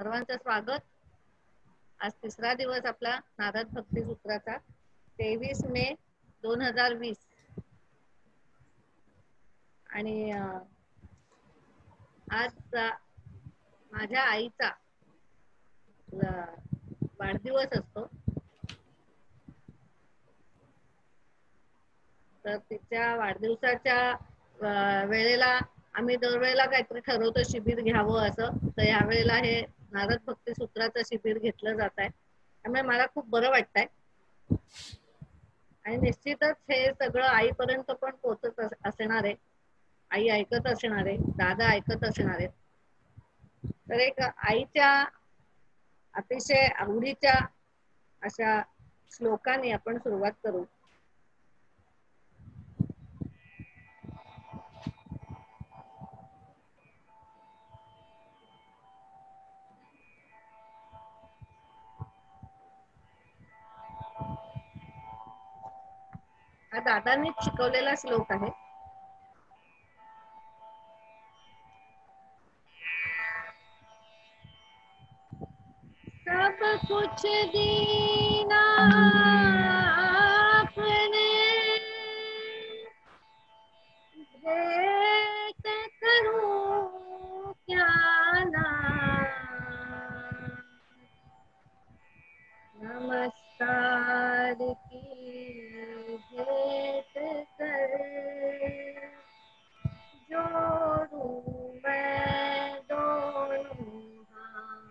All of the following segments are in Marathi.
सर्वांचं स्वागत। आज तिसरा दिवस आपला नारद भक्ती सूत्राचा 23 मे 2020 आणि आज माझ्या आईचा वाढदिवस असतो। तर तिच्या वाढदिवसाच्या वेळेला आम्ही दरवेळेला काहीतरी ठरवतो शिबिर घ्यावं असं। तर यावेळेला हे नारद भक्ती सूत्राचं शिबिर घेतलं जात आहे, त्यामुळे मला खूप बरं वाटतंय आणि निश्चितच हे सगळं आईपर्यंत पण पोहोचत असणार आहे। आई ऐकत असणार आहे, दादा ऐकत असणार आहे। तर एक आईच्या अतिशय आवडीच्या अशा श्लोकाने आपण सुरुवात करू। हा दादांनीच शिकवलेला श्लोक आहे। सब कुछ दीना आपने भेंट करूं क्या नाथ, नमस्कार की भेंट कर जोड़ूं मैं दोनों हाथ।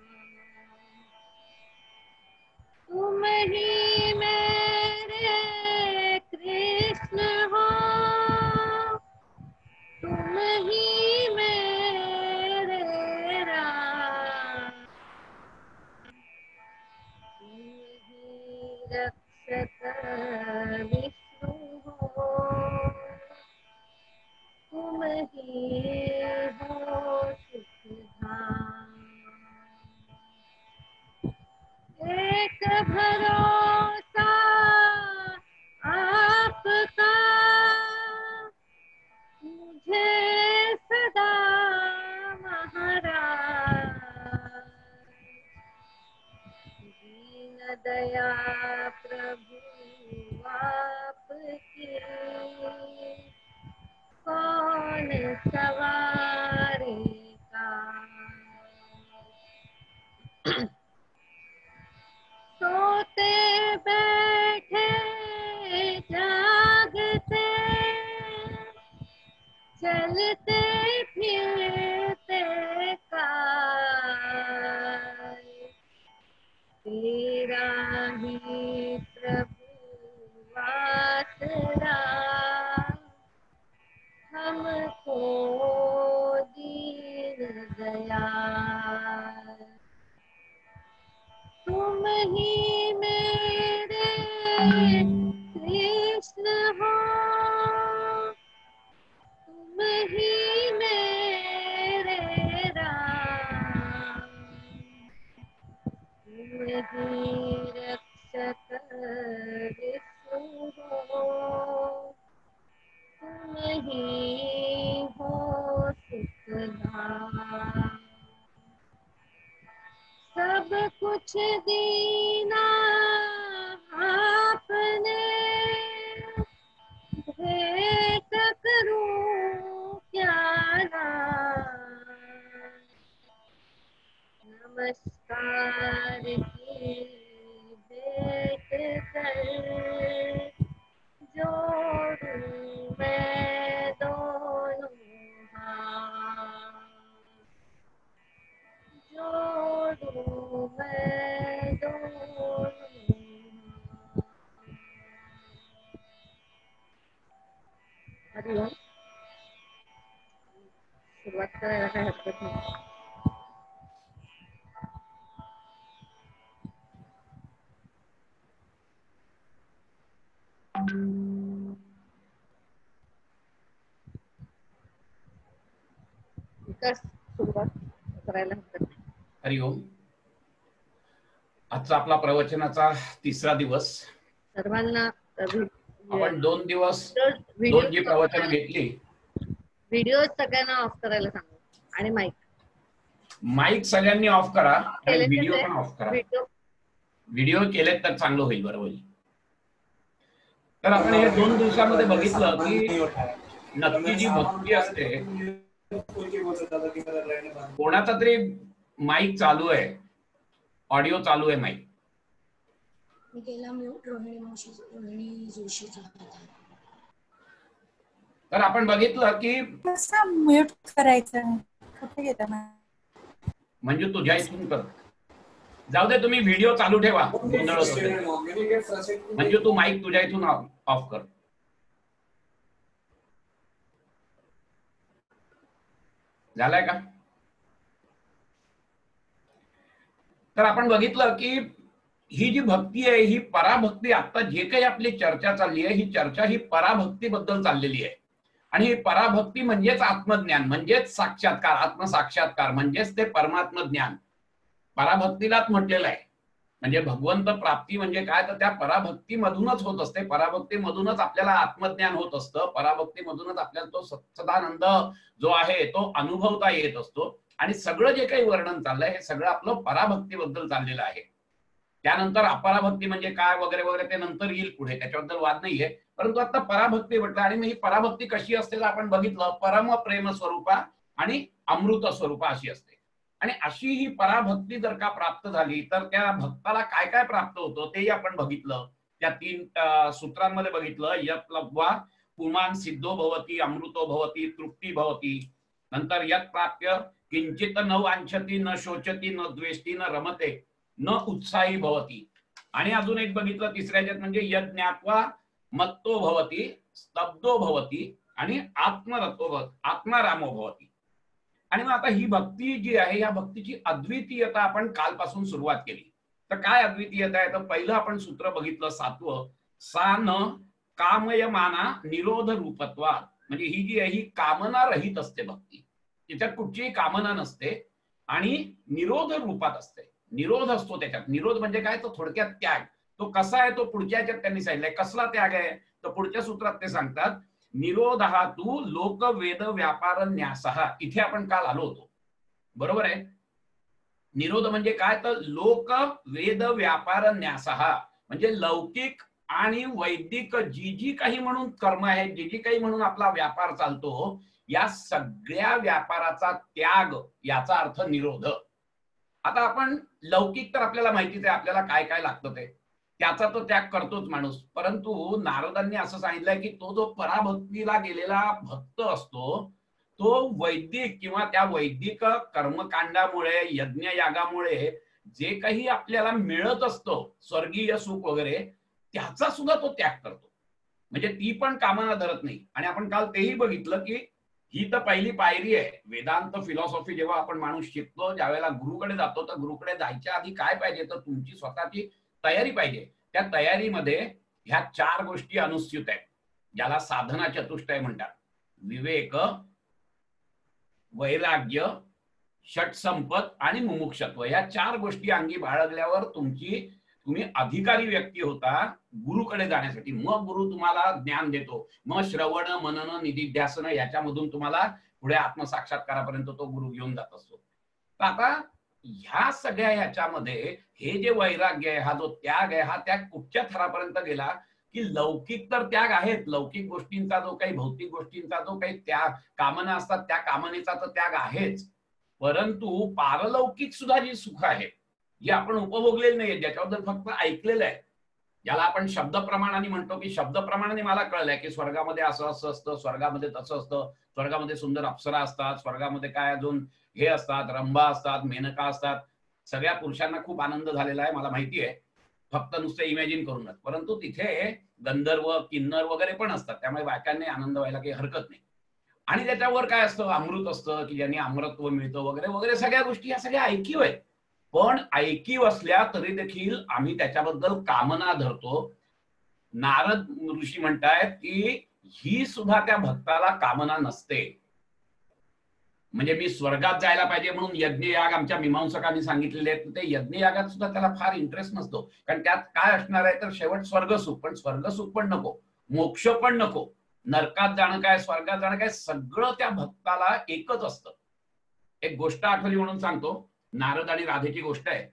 तुम ही मेरे कृष्ण हो, तुम ही मेरे राम, तुम ही रक्षक विष्णु हो, तुम ही हो सुखधाम। एक भरोसा आपका मुझे सदा महाराज, दीन दया प्रभु आपकी कौन सवारेगा। सोते बैठे जागते चलते फिरते काल, तेरा ही प्रभु आसरा हमको दीन दयाल। तुम ही मेरे कृष्ण हो, तुम ही मेरे राम, तुम ही रक्षक विष्णु हो, तुम ही हो सुखधाम। सब कुछ दीना आपने भेंट करूं क्या नाथ, नमस्कार की भेंट कर जोड़ूं मैं दोनों हाथ, जोड़ूं मैं दोनों हाथ। हरिओम। सुरुवात करायला काय हरकत नाही। विकास सुरुवात करायला हरकत नाही। हरिओम। आजचा आपला प्रवचनाचा तिसरा दिवस। सर्वांना आपण 2 दिवस व्हिडिओ 2 जी प्रवचन घेतली। व्हिडिओ सगळ्यांना ऑफ करायला सांगू आणि माईक। माईक सगळ्यांनी ऑफ करा आणि व्हिडिओ पण ऑफ करा. व्हिडिओ व्हिडिओ केलेत तर चांगलं होईल. बरोबर. तर आपण हे 2 दिवसामध्ये बघितलं की नक्की जी भक्ती असते, कोणाचा तरी माईक चालू आहे, ऑडिओ चालू आहे माईक. तर आपण बघितलं की म्यूट करायचं म्हणजे तुझ्या इथून कर. जाऊ दे, तुम्ही व्हिडिओ चालू ठेवा. म्हणजे तू माईक तुझ्या इथून ऑफ कर. झालाय का? तर आपण बघितलं की ही जी भक्ती आहे ही पराभक्ती. आता जे काही आपली चर्चा चालली आहे ही चर्चा ही पराभक्तीबद्दल चाललेली आहे. आणि ही पराभक्ती म्हणजेच आत्मज्ञान, म्हणजेच साक्षात्कार, आत्मसाक्षात्कार, म्हणजेच ते परमात्म ज्ञान. पराभक्तीलाच म्हटलेलं आहे. म्हणजे भगवंत प्राप्ती म्हणजे काय, तर त्या पराभक्तीमधूनच होत असते. पराभक्तीमधूनच आपल्याला आत्मज्ञान होत असतं. पराभक्तीमधूनच आपल्याला तो सच्चिदानंद जो आहे तो अनुभवता येत असतो. आणि सगळं जे काही वर्णन चाललंय हे सगळं आपलं पराभक्तीबद्दल चाललेलं आहे. त्यानंतर अपराभक्ती म्हणजे काय वगैरे वगैरे ते नंतर येईल पुढे, त्याच्याबद्दल वाद नाहीये. परंतु आता पराभक्ती म्हटलं. आणि मग ही पराभक्ती कशी असते तर आपण बघितलं, परम प्रेम स्वरूपा आणि अमृत स्वरूपा अशी असते. आणि अशी ही पराभक्ती जर का प्राप्त झाली तर त्या भक्ताला काय काय प्राप्त होतं तेही आपण बघितलं. त्या 3 सूत्रांमध्ये बघितलं. यत् लब्ध्वा पुमान् सिद्धो भवति, अमृतो भवति, तृप्ती भवति. नंतर यत् प्राप्य किंचित न वांछति, न शोचति, न द्वेष्टि, न रमते, न उत्साही भवति. आणि अजून एक बघितलं तिसऱ्याच्यात, म्हणजे यत् ज्ञात्वा मत्तो भवति, स्तब्धो भवति आणि आत्मरतो भवति, आत्मारामो भवति. आणि मग आता ही भक्ती जी आहे या भक्तीची अद्वितीयता आपण कालपासून सुरुवात केली. तर काय अद्वितीयता आहे, तर पहिलं आपण सूत्र बघितलं 7वं, सा न कामयमाना निरोध रूपत्वा. म्हणजे ही जी आहे ही कामना रहित असते भक्ती. त्याच्यात कुठचीही कामना नसते आणि निरोध रूपात असते. निरोध असतो त्याच्यात. निरोध म्हणजे काय, तो थोडक्यात त्याग. तो कसा आहे तो पुढच्या याच्यात त्यांनी सांगितलंय. कसला त्याग आहे तर पुढच्या सूत्रात ते सांगतात, निरोधः तु लोक वेद व्यापार न्यासः. इथे आपण काल आलो होतो. बरोबर आहे. निरोध म्हणजे काय तर लोक वेद व्यापार न्यासः म्हणजे लौकिक आणि वैदिक जी जी काही म्हणून कर्म आहेत, जी जी काही म्हणून आपला व्यापार चालतो, या सगळ्या व्यापाराचा त्याग, याचा अर्थ निरोध. आता आपण लौकिक तर आपल्याला माहितीच आहे आपल्याला काय काय लागतं ते, त्याचा तो त्याग करतोच माणूस. परंतु नारदांनी असं सांगितलंय की तो जो पराभक्तीला गेलेला भक्त असतो तो वैदिक किंवा त्या वैदिक कर्मकांडामुळे, यज्ञ यागामुळे जे काही आपल्याला मिळत असतं स्वर्गीय सुख वगैरे, त्याचा सुद्धा तो त्याग करतो. म्हणजे ती पण कामना धरत नाही. आणि आपण काल तेही बघितलं की ही तर पहिली पायरी आहे. वेदांत फिलॉसॉफी जेव्हा आपण माणूस शिकतो, ज्यावेळेला गुरुकडे जातो, तर गुरुकडे जायच्या आधी काय पाहिजे तर तुमची स्वतःची तयारी पाहिजे. त्या तयारीमध्ये ह्या 4 गोष्टी अनुस्यूत आहेत, ज्याला साधना चतुष्टय म्हणतात. विवेक, वैराग्य, षटसंपत आणि मुमुक्षत्व. या 4 गोष्टी अंगी बाळगल्यावर तुम्ही अधिकारी व्यक्ती होता गुरुकडे जाण्यासाठी. मग गुरु तुम्हाला ज्ञान देतो. मग श्रवण, मनन, निधिध्यासन याच्यामधून तुम्हाला पुढे आत्मसाक्षात्कारापर्यंत तो गुरु घेऊन जात असतो. तर आता ह्या सगळ्या ह्याच्यामध्ये हे जे वैराग्य आहे, हा जो त्याग आहे, हा त्याग कुठच्या थरापर्यंत गेला की लौकिक तर त्याग आहेत, लौकिक गोष्टींचा जो काही, भौतिक गोष्टींचा जो काही त्याग, कामना असतात त्या कामनेचा तर त्याग आहेच, परंतु पारलौकिक सुद्धा जी सुख आहे जी आपण उपभोगलेली नाहीये, ज्याच्याबद्दल फक्त ऐकलेलं आहे, ज्याला आपण शब्द प्रमाणाने म्हणतो की शब्द प्रमाणाने मला कळलंय की स्वर्गामध्ये असं असं असतं, स्वर्गामध्ये तसं असतं, स्वर्गामध्ये सुंदर अप्सरा असतात, स्वर्गामध्ये काय अजून हे असतात, रंभा असतात, मेनका असतात. सगळ्या पुरुषांना खूप आनंद झालेला आहे मला माहिती आहे, फक्त नुसतं इमॅजिन करूनच. परंतु तिथे गंधर्व, किन्नर वगैरे पण असतात, त्यामुळे बायकांनी आनंद व्हायला काही हरकत नाही. आणि त्याच्यावर काय असतं, अमृत असतं की ज्यांनी अमृतत्व मिळतं वगैरे वगैरे सगळ्या गोष्टी, या सगळ्या ऐकीव आहेत. पण ऐकीव असल्या तरी देखील आम्ही त्याच्याबद्दल कामना धरतो. नारद ऋषी म्हणतायत की ही सुद्धा त्या भक्ताला कामना नसते. म्हणजे मी स्वर्गात जायला पाहिजे म्हणून यज्ञ याग आमच्या मीमांसकांनी सांगितलेले आहेत, ते यज्ञ यागात सुद्धा त्याला फार इंटरेस्ट नसतो. कारण त्यात काय असणार आहे तर शेवट स्वर्गसुख. पण स्वर्गसुख पण नको, मोक्ष पण नको, नरकात जाणं काय, स्वर्गात जाणं काय, सगळं त्या भक्ताला एकच असतं. एक गोष्ट आठवली म्हणून सांगतो. नारद आणि राधेची गोष्ट आहे.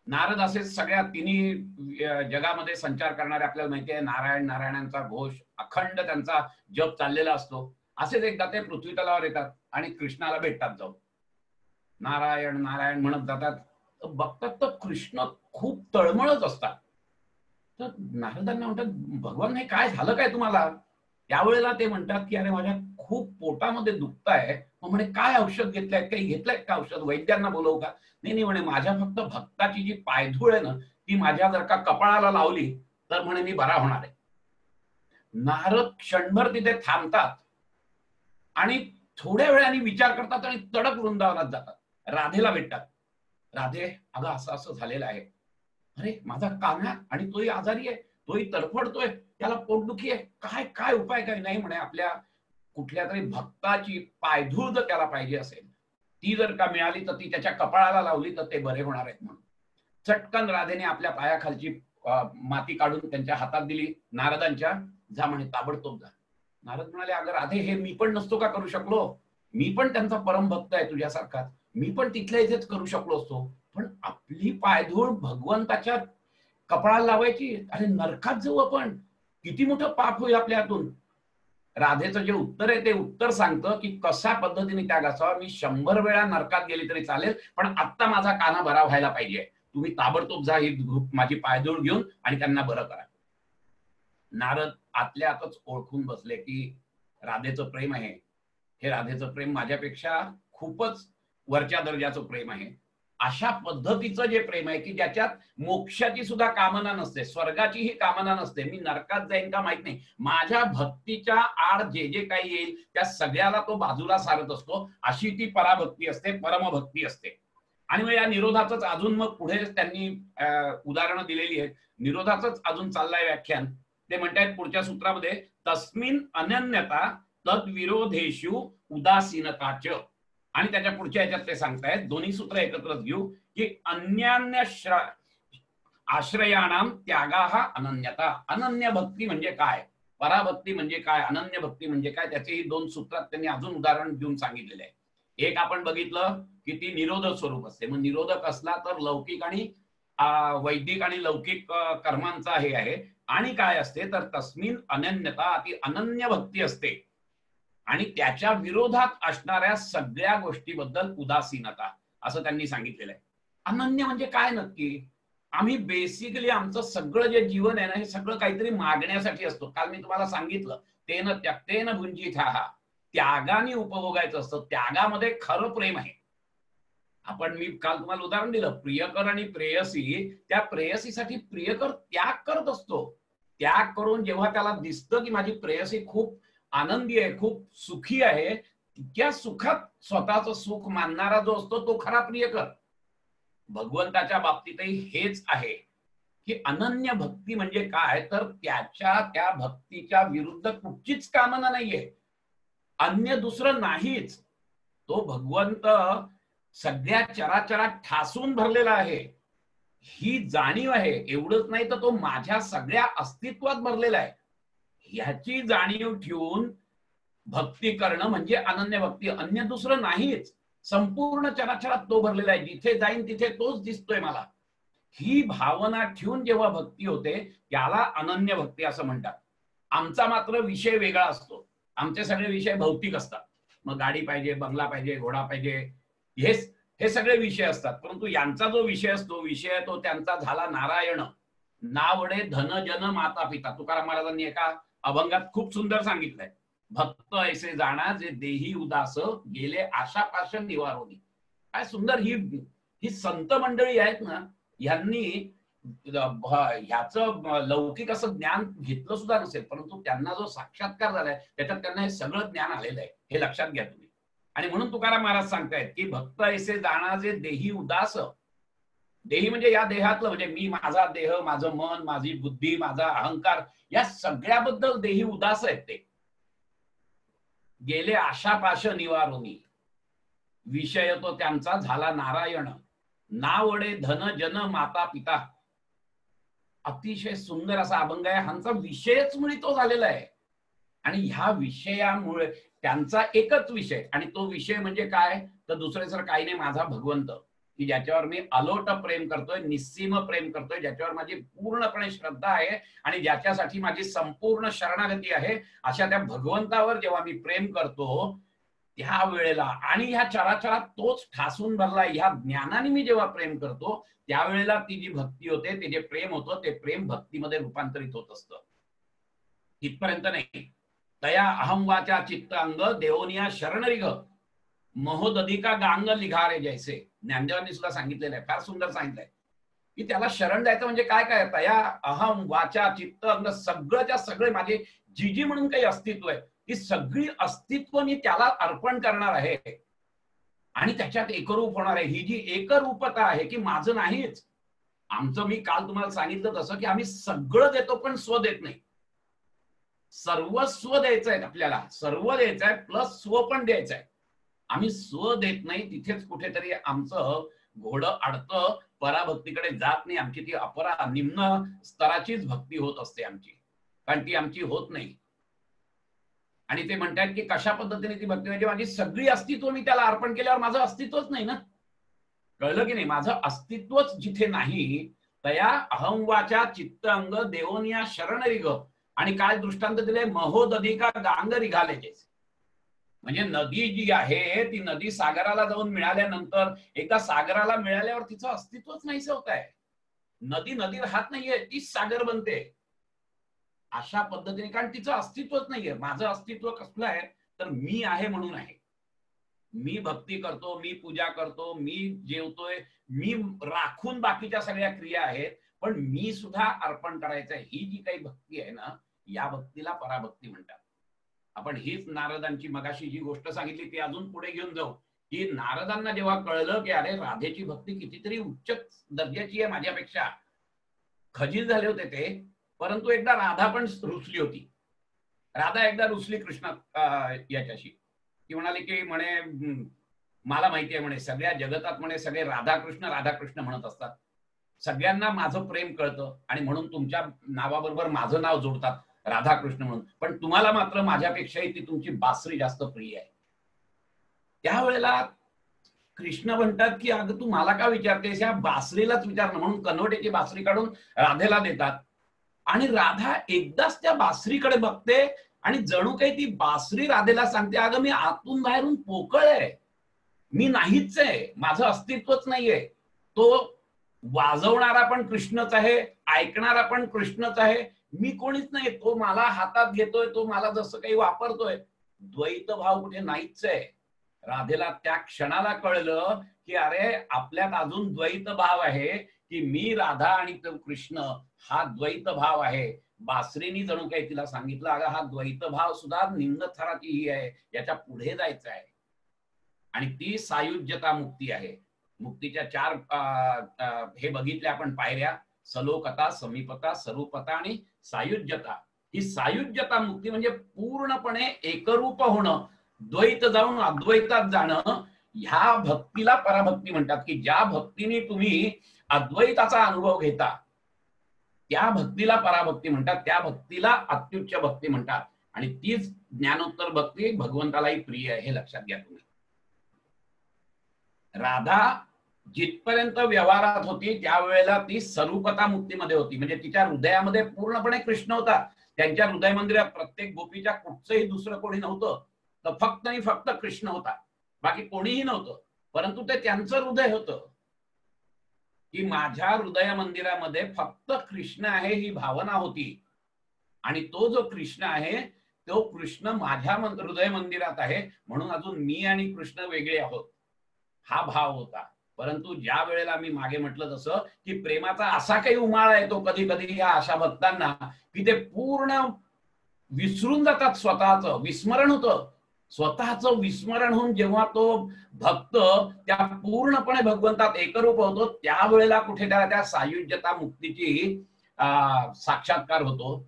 नारद असे सगळ्या तिन्ही जगामध्ये संचार करणारे, आपल्याला माहिती आहे नारायण नारायणांचा घोष अखंड त्यांचा जप चाललेला असतो. असेच एकदा ते पृथ्वी तलावर येतात आणि कृष्णाला भेटतात. जाऊन नारायण नारायण म्हणत जातात. बघतात तर कृष्ण खूप तळमळत असतात. तर नारदांना म्हणतात, भगवान हे काय झालं काय तुम्हाला? त्यावेळेला ते म्हणतात की अरे माझ्या खूप पोटामध्ये दुखत आहे. मग म्हणे काय औषध घेतलंय, काही घेतलंय का औषध, वैद्यांना बोलवू का? नाही नाही म्हणे, माझ्या फक्त भक्ताची जी पायधूळ आहे ना ती माझ्या जर का कपाळाला लावली तर म्हणे मी बरा होणार आहे. नारद क्षणभर तिथे थांबतात आणि थोड्या वेळाने विचार करतात आणि तडक वृंदावनात जातात. राधेला भेटतात. राधे, अगं असं असं झालेलं आहे. अरे माझा कान्हा, आणि तोही आजारी आहे, तोही तडफडतोय, त्याला पोटदुखी आहे, काय काय उपाय काय? नाही म्हणे, आपल्या कुठल्या तरी भक्ताची पायधूळ जर त्याला पाहिजे असेल, ती जर का मिळाली तर ती त्याच्या कपाळाला लावली तर ते बरे होणार आहेत म्हणून चटकन राधेने आपल्या पायाखालची माती काढून त्यांच्या हातात दिली. नारदांच्या, जा म्हणे, ताबडतोब जा. नारद म्हणाले, अगं राधे, हे मी पण नसतो का करू शकलो? मी पण त्यांचा परम भक्त आहे तुझ्यासारखा, मी पण तिथल्या इथेच करू शकलो असतो. पण आपली पायधूळ भगवंताच्या कपाळाला लावायची, अरे नरकात जाऊ आपण, किती मोठं पाप होईल आपल्या हातून. राधेचं जे उत्तर आहे ते उत्तर सांगतं की कशा पद्धतीने त्याग असावा. मी 100 वेळा नरकात गेली तरी चालेल, पण आत्ता माझा काना बरा व्हायला पाहिजे. तुम्ही ताबडतोब जा, ही माझी पायधूळ घेऊन आणि त्यांना बरं करा. नारद आतल्या आतच ओळखून बसले की राधेचं प्रेम आहे, हे राधेचं प्रेम माझ्यापेक्षा खूपच वरच्या दर्जाचं प्रेम आहे. अशा पद्धतीचं जे प्रेम आहे की ज्याच्यात मोक्षाची सुद्धा कामना नसते, स्वर्गाचीही कामना नसते, मी नरकात जाईन का माहित नाही, माझ्या भक्तीच्या आड जे जे काही येईल त्या सगळ्याला तो बाजूला सारत असतो. अशी ती पराभक्ती असते, परमभक्ती असते. आणि मग या निरोधाचंच अजून मग पुढे त्यांनी उदाहरणं दिलेली आहेत. निरोधाचंच अजून चाललंय व्याख्यान. ते म्हणतात पुढच्या सूत्रामध्ये, तस्मिन अनन्यता तद्विरोधेषु उदासीनताच. आणि त्याच्या पुढच्या ह्याच्यात ते सांगतायत, दोन्ही सूत्र एकत्रच घेऊ, की अन्यान्य आश्रयाणाम त्यागा हा अनन्यता. अनन्य भक्ती म्हणजे काय, पराभक्ती म्हणजे काय, अनन्य भक्ती म्हणजे काय, त्याचेही 2 सूत्रात त्यांनी अजून उदाहरण देऊन सांगितलेले आहे. एक आपण बघितलं की ती निरोधक स्वरूप असते. मग निरोधक असला तर लौकिक आणि वैदिक आणि लौकिक कर्मांचा हे आहे. आणि काय असते तर तस्मिन अनन्यता, ती अनन्य भक्ती असते. आणि त्याच्या विरोधात असणाऱ्या सगळ्या गोष्टीबद्दल उदासीनता, असं त्यांनी सांगितलेलं आहे. अनन्य म्हणजे काय नक्की? आम्ही बेसिकली आमचं सगळं जे जीवन आहे ना, हे सगळं काहीतरी मागण्यासाठी असतो. काल मी तुम्हाला सांगितलं, तेन त्यक्तेन भुंजितः, त्यागाने उपभोगायचं असतं. त्यागामध्ये खरं प्रेम आहे. मी काल तुम्हाला उदाहरण दिलं, प्रियकर आणि प्रेयसी, त्या प्रेयसीसाठी प्रियकर त्याग करत असतो. त्याग करून जेव्हा त्याला दिसतं की माझी प्रेयसी खूप आनंदी आहे, खूप सुखी आहे, त्या सुखात स्वतःचं सुख मानणारा जो असतो तो खरा प्रियकर. भगवंताच्या बाबतीतही हेच आहे की अनन्य भक्ती म्हणजे काय, तर त्या भक्तीच्या विरुद्ध कुठचीच कामना नाहीये, अन्य दुसरं नाहीच. तो भगवंत सगळ्या चराचरात ठासून भरलेला आहे, ही जाणीव आहे. एवढंच नाही तर तो माझ्या सगळ्या अस्तित्वात भरलेला आहे, ह्याची जाणीव ठेवून भक्ती करणं म्हणजे अनन्य भक्ती. अन्य दुसरं नाहीच, संपूर्ण चराचरात तो भरलेला आहे, जिथे जाईन तिथे तोच दिसतोय मला. ही भावना ठेवून जेव्हा भक्ती होते त्याला अनन्य भक्ती असं म्हणतात. आमचा मात्र विषय वेगळा असतो. आमचे सगळे विषय भौतिक असतात. मग गाडी पाहिजे, बंगला पाहिजे, घोडा पाहिजे, हे सगळे विषय असतात. परंतु यांचा जो विषय असतो, विषय तो त्यांचा झाला नारायण. नावडे धन जन माता पिता. तुकाराम महाराजांनी एका अभंगात खूप सुंदर सांगितलंय, भक्त ऐसे जाणा जे देही उदास, गेले आशापाश निवारोनी. काय सुंदर ही संत मंडळी आहेत ना, यांनी ह्याचं लौकिक असं ज्ञान घेतलं सुद्धा नसेल, परंतु त्यांना जो साक्षात्कार झालाय त्याच्यात त्यांना हे सगळं ज्ञान आलेलं आहे, हे लक्षात घ्या तुम्ही. आणि म्हणून तुकाराम महाराज सांगतायत की भक्त ऐसे जाणा जे देही उदास. देही म्हणजे या देहातलं, म्हणजे मी, माझा देह, माझं मन, माझी बुद्धी, माझा अहंकार, या सगळ्याबद्दल देही उदास आहेत ते. गेले आशापाश निवारोनी, विषय तो त्यांचा झाला नारायण. नावडे धन जन माता पिता. अतिशय सुंदर असा अभंग आहे. ह्यांचा विषयच मुळी तो झालेला आहे. आणि ह्या विषयामुळे त्यांचा एकच विषय, आणि तो विषय म्हणजे काय तर दुसरे सर काही नाही, माझा भगवंत, की ज्याच्यावर मी अलोट प्रेम करतोय, निस्सीम प्रेम करतोय, ज्याच्यावर माझी पूर्णपणे श्रद्धा आहे आणि ज्याच्यासाठी माझी संपूर्ण शरणागती आहे, अशा त्या भगवंतावर जेव्हा मी प्रेम करतो त्या वेळेला, आणि ह्या चराचरात तोच ठासून भरला ह्या ज्ञानाने मी जेव्हा प्रेम करतो त्यावेळेला ती जी भक्ती होते, ते जे प्रेम होतं ते प्रेम भक्तीमध्ये रूपांतरित होत असतं. इथपर्यंत नाही. तया अहम वाचा चित्त अंग देवनिया शरणरिग महोदधिका गांग लिघारे जैसे, ज्ञानदेवांनी सुद्धा सांगितलेलं आहे, फार सुंदर सांगितलंय की त्याला शरण द्यायचं म्हणजे काय काय. तया अहम वाचा चित्त अंग, सगळंच्या सगळे माझे जी जी म्हणून काही अस्तित्व आहे ती सगळी अस्तित्व मी त्याला अर्पण करणार आहे आणि त्याच्यात एकरूप होणार आहे. ही जी एकरूपता आहे की माझं नाहीच, आमचं, मी काल तुम्हाला सांगितलं तसं की आम्ही सगळं देतो पण स्व देत नाही. सर्वस्व द्यायचंय आपल्याला, सर्व द्यायचंय प्लस स्व पण द्यायचंय. आम्ही स्व देत नाही, तिथेच कुठेतरी आमचं घोडं अडतं, पराभक्तीकडे जात नाही. आमची ती अपरा निम्न स्तराचीच भक्ती होत असते आमची, कारण ती आमची होत नाही. आणि ते म्हणतात की कशा पद्धतीने ती भक्ती म्हणजे माझी सगळी अस्तित्व मी त्याला अर्पण केल्यावर माझं अस्तित्वच नाही ना. कळलं की नाही? माझं अस्तित्वच जिथे नाही तया अहंवाचा चित्त अंग देवनिया शरणरिग, आणि काय दृष्टांत दिले, महोदधिका गांग रिघाले जैसे. म्हणजे नदी जी आहे ती नदी सागराला जाऊन मिळाल्यानंतर, एकदा सागराला मिळाल्यावर तिचं अस्तित्वच नाहीसे होत आहे. नदी नदी राहत नाहीये, तीच सागर बनते. अशा पद्धतीने, कारण तिचं अस्तित्वच नाहीये. माझं अस्तित्व कसलं आहे तर मी आहे म्हणून आहे. मी भक्ती करतो, मी पूजा करतो, मी जेवतोय, मी राखून बाकीच्या सगळ्या क्रिया आहेत, पण मी सुद्धा अर्पण करायचं आहे. ही जी काही भक्ती आहे ना, या भक्तीला पराभक्ती म्हणतात. आपण हीच नारदांची मगाशी जी गोष्ट सांगितली ती अजून पुढे घेऊन जाऊ, की नारदांना जेव्हा कळलं की अरे राधेची भक्ती कितीतरी उच्च दर्जाची आहे माझ्यापेक्षा, खजील झाले होते ते. परंतु एकदा राधा पण रुसली होती. राधा एकदा रुसली कृष्ण याच्याशी. ती म्हणाली की म्हणे मला माहिती आहे म्हणे सगळ्या जगतात म्हणे सगळे राधाकृष्ण म्हणत असतात, सगळ्यांना माझं प्रेम कळतं आणि म्हणून तुमच्या नावाबरोबर माझं नाव जोडतात राधाकृष्ण म्हणून, पण तुम्हाला मात्र माझ्यापेक्षाही ती तुमची बासरी जास्त प्रिय आहे. त्यावेळेला कृष्ण म्हणतात की अगं तू मला का विचारतेस, या बासरीलाच विचार ना. म्हणून कनवटेची बासरी काढून राधेला देतात आणि राधा एकदाच त्या बासरीकडे बघते आणि जणू काही ती बासरी राधेला सांगते, अगं मी आतून बाहेरून पोकळ आहे, मी नाहीच आहे, माझं अस्तित्वच नाहीये. तो वाजवणारा पण कृष्णच आहे, ऐकणारा पण कृष्णच आहे, मी कोणीच नाही. तो मला हातात घेतोय, तो मला जसं काही वापरतोय, द्वैत भाव कुठे नाहीच आहे. राधेला त्या क्षणाला कळलं की अरे आपल्यात अजून द्वैत भाव आहे, की मी राधा आणि तो कृष्ण हा द्वैत भाव आहे. बासरीनी जणू काही तिला सांगितलं, अगं हा द्वैत भाव सुद्धा निम्न थराची ही आहे, याच्या पुढे जायचं आहे. आणि ती सायुज्यता मुक्ती आहे. मुक्तीच्या 4 हे बघितले आपण पायऱ्या, सलोकता, समीपता, स्वरूपता आणि सायुज्यता. ही सायुज्यता मुक्ती म्हणजे पूर्णपणे एकरूप होणं, द्वैत जाऊन अद्वैतात जाणं. ह्या भक्तीला पराभक्ती म्हणतात, की ज्या भक्तीने तुम्ही अद्वैताचा अनुभव घेता त्या भक्तीला पराभक्ती म्हणतात, त्या भक्तीला अत्युच्च भक्ती म्हणतात. आणि तीच ज्ञानोत्तर भक्ती भगवंतालाही प्रिय आहे, हे लक्षात घ्या तुम्ही. राधा जिथपर्यंत व्यवहारात होती त्यावेळेला ती स्वरूपता मुक्तीमध्ये होती, म्हणजे तिच्या हृदयामध्ये पूर्णपणे कृष्ण होता. त्यांच्या हृदय मंदिरात प्रत्येक गोपीच्या कुठचंही दुसरं कोणी नव्हतं, तर फक्त आणि फक्त कृष्ण होता, बाकी कोणीही नव्हतं. परंतु ते त्यांचं हृदय होतं की माझ्या हृदय मंदिरामध्ये फक्त कृष्ण आहे, ही भावना होती. आणि तो जो कृष्ण आहे तो कृष्ण माझ्या हृदय मंदिरात आहे, म्हणून अजून मी आणि कृष्ण वेगळे आहोत, हा भाव होता. परंतु ज्या वेळेला मी मागे म्हटलं तसं की प्रेमाचा असा काही उमाळा येतो कधी कधी या अशा भक्तांना की ते पूर्ण विसरून जातात, स्वतःचं विस्मरण होतं. स्वतःचं विस्मरण होऊन जेव्हा तो भक्त त्या पूर्णपणे भगवंतात एकरूप होतो, त्यावेळेला कुठे त्या सायुज्यता मुक्तीची साक्षात्कार होतो.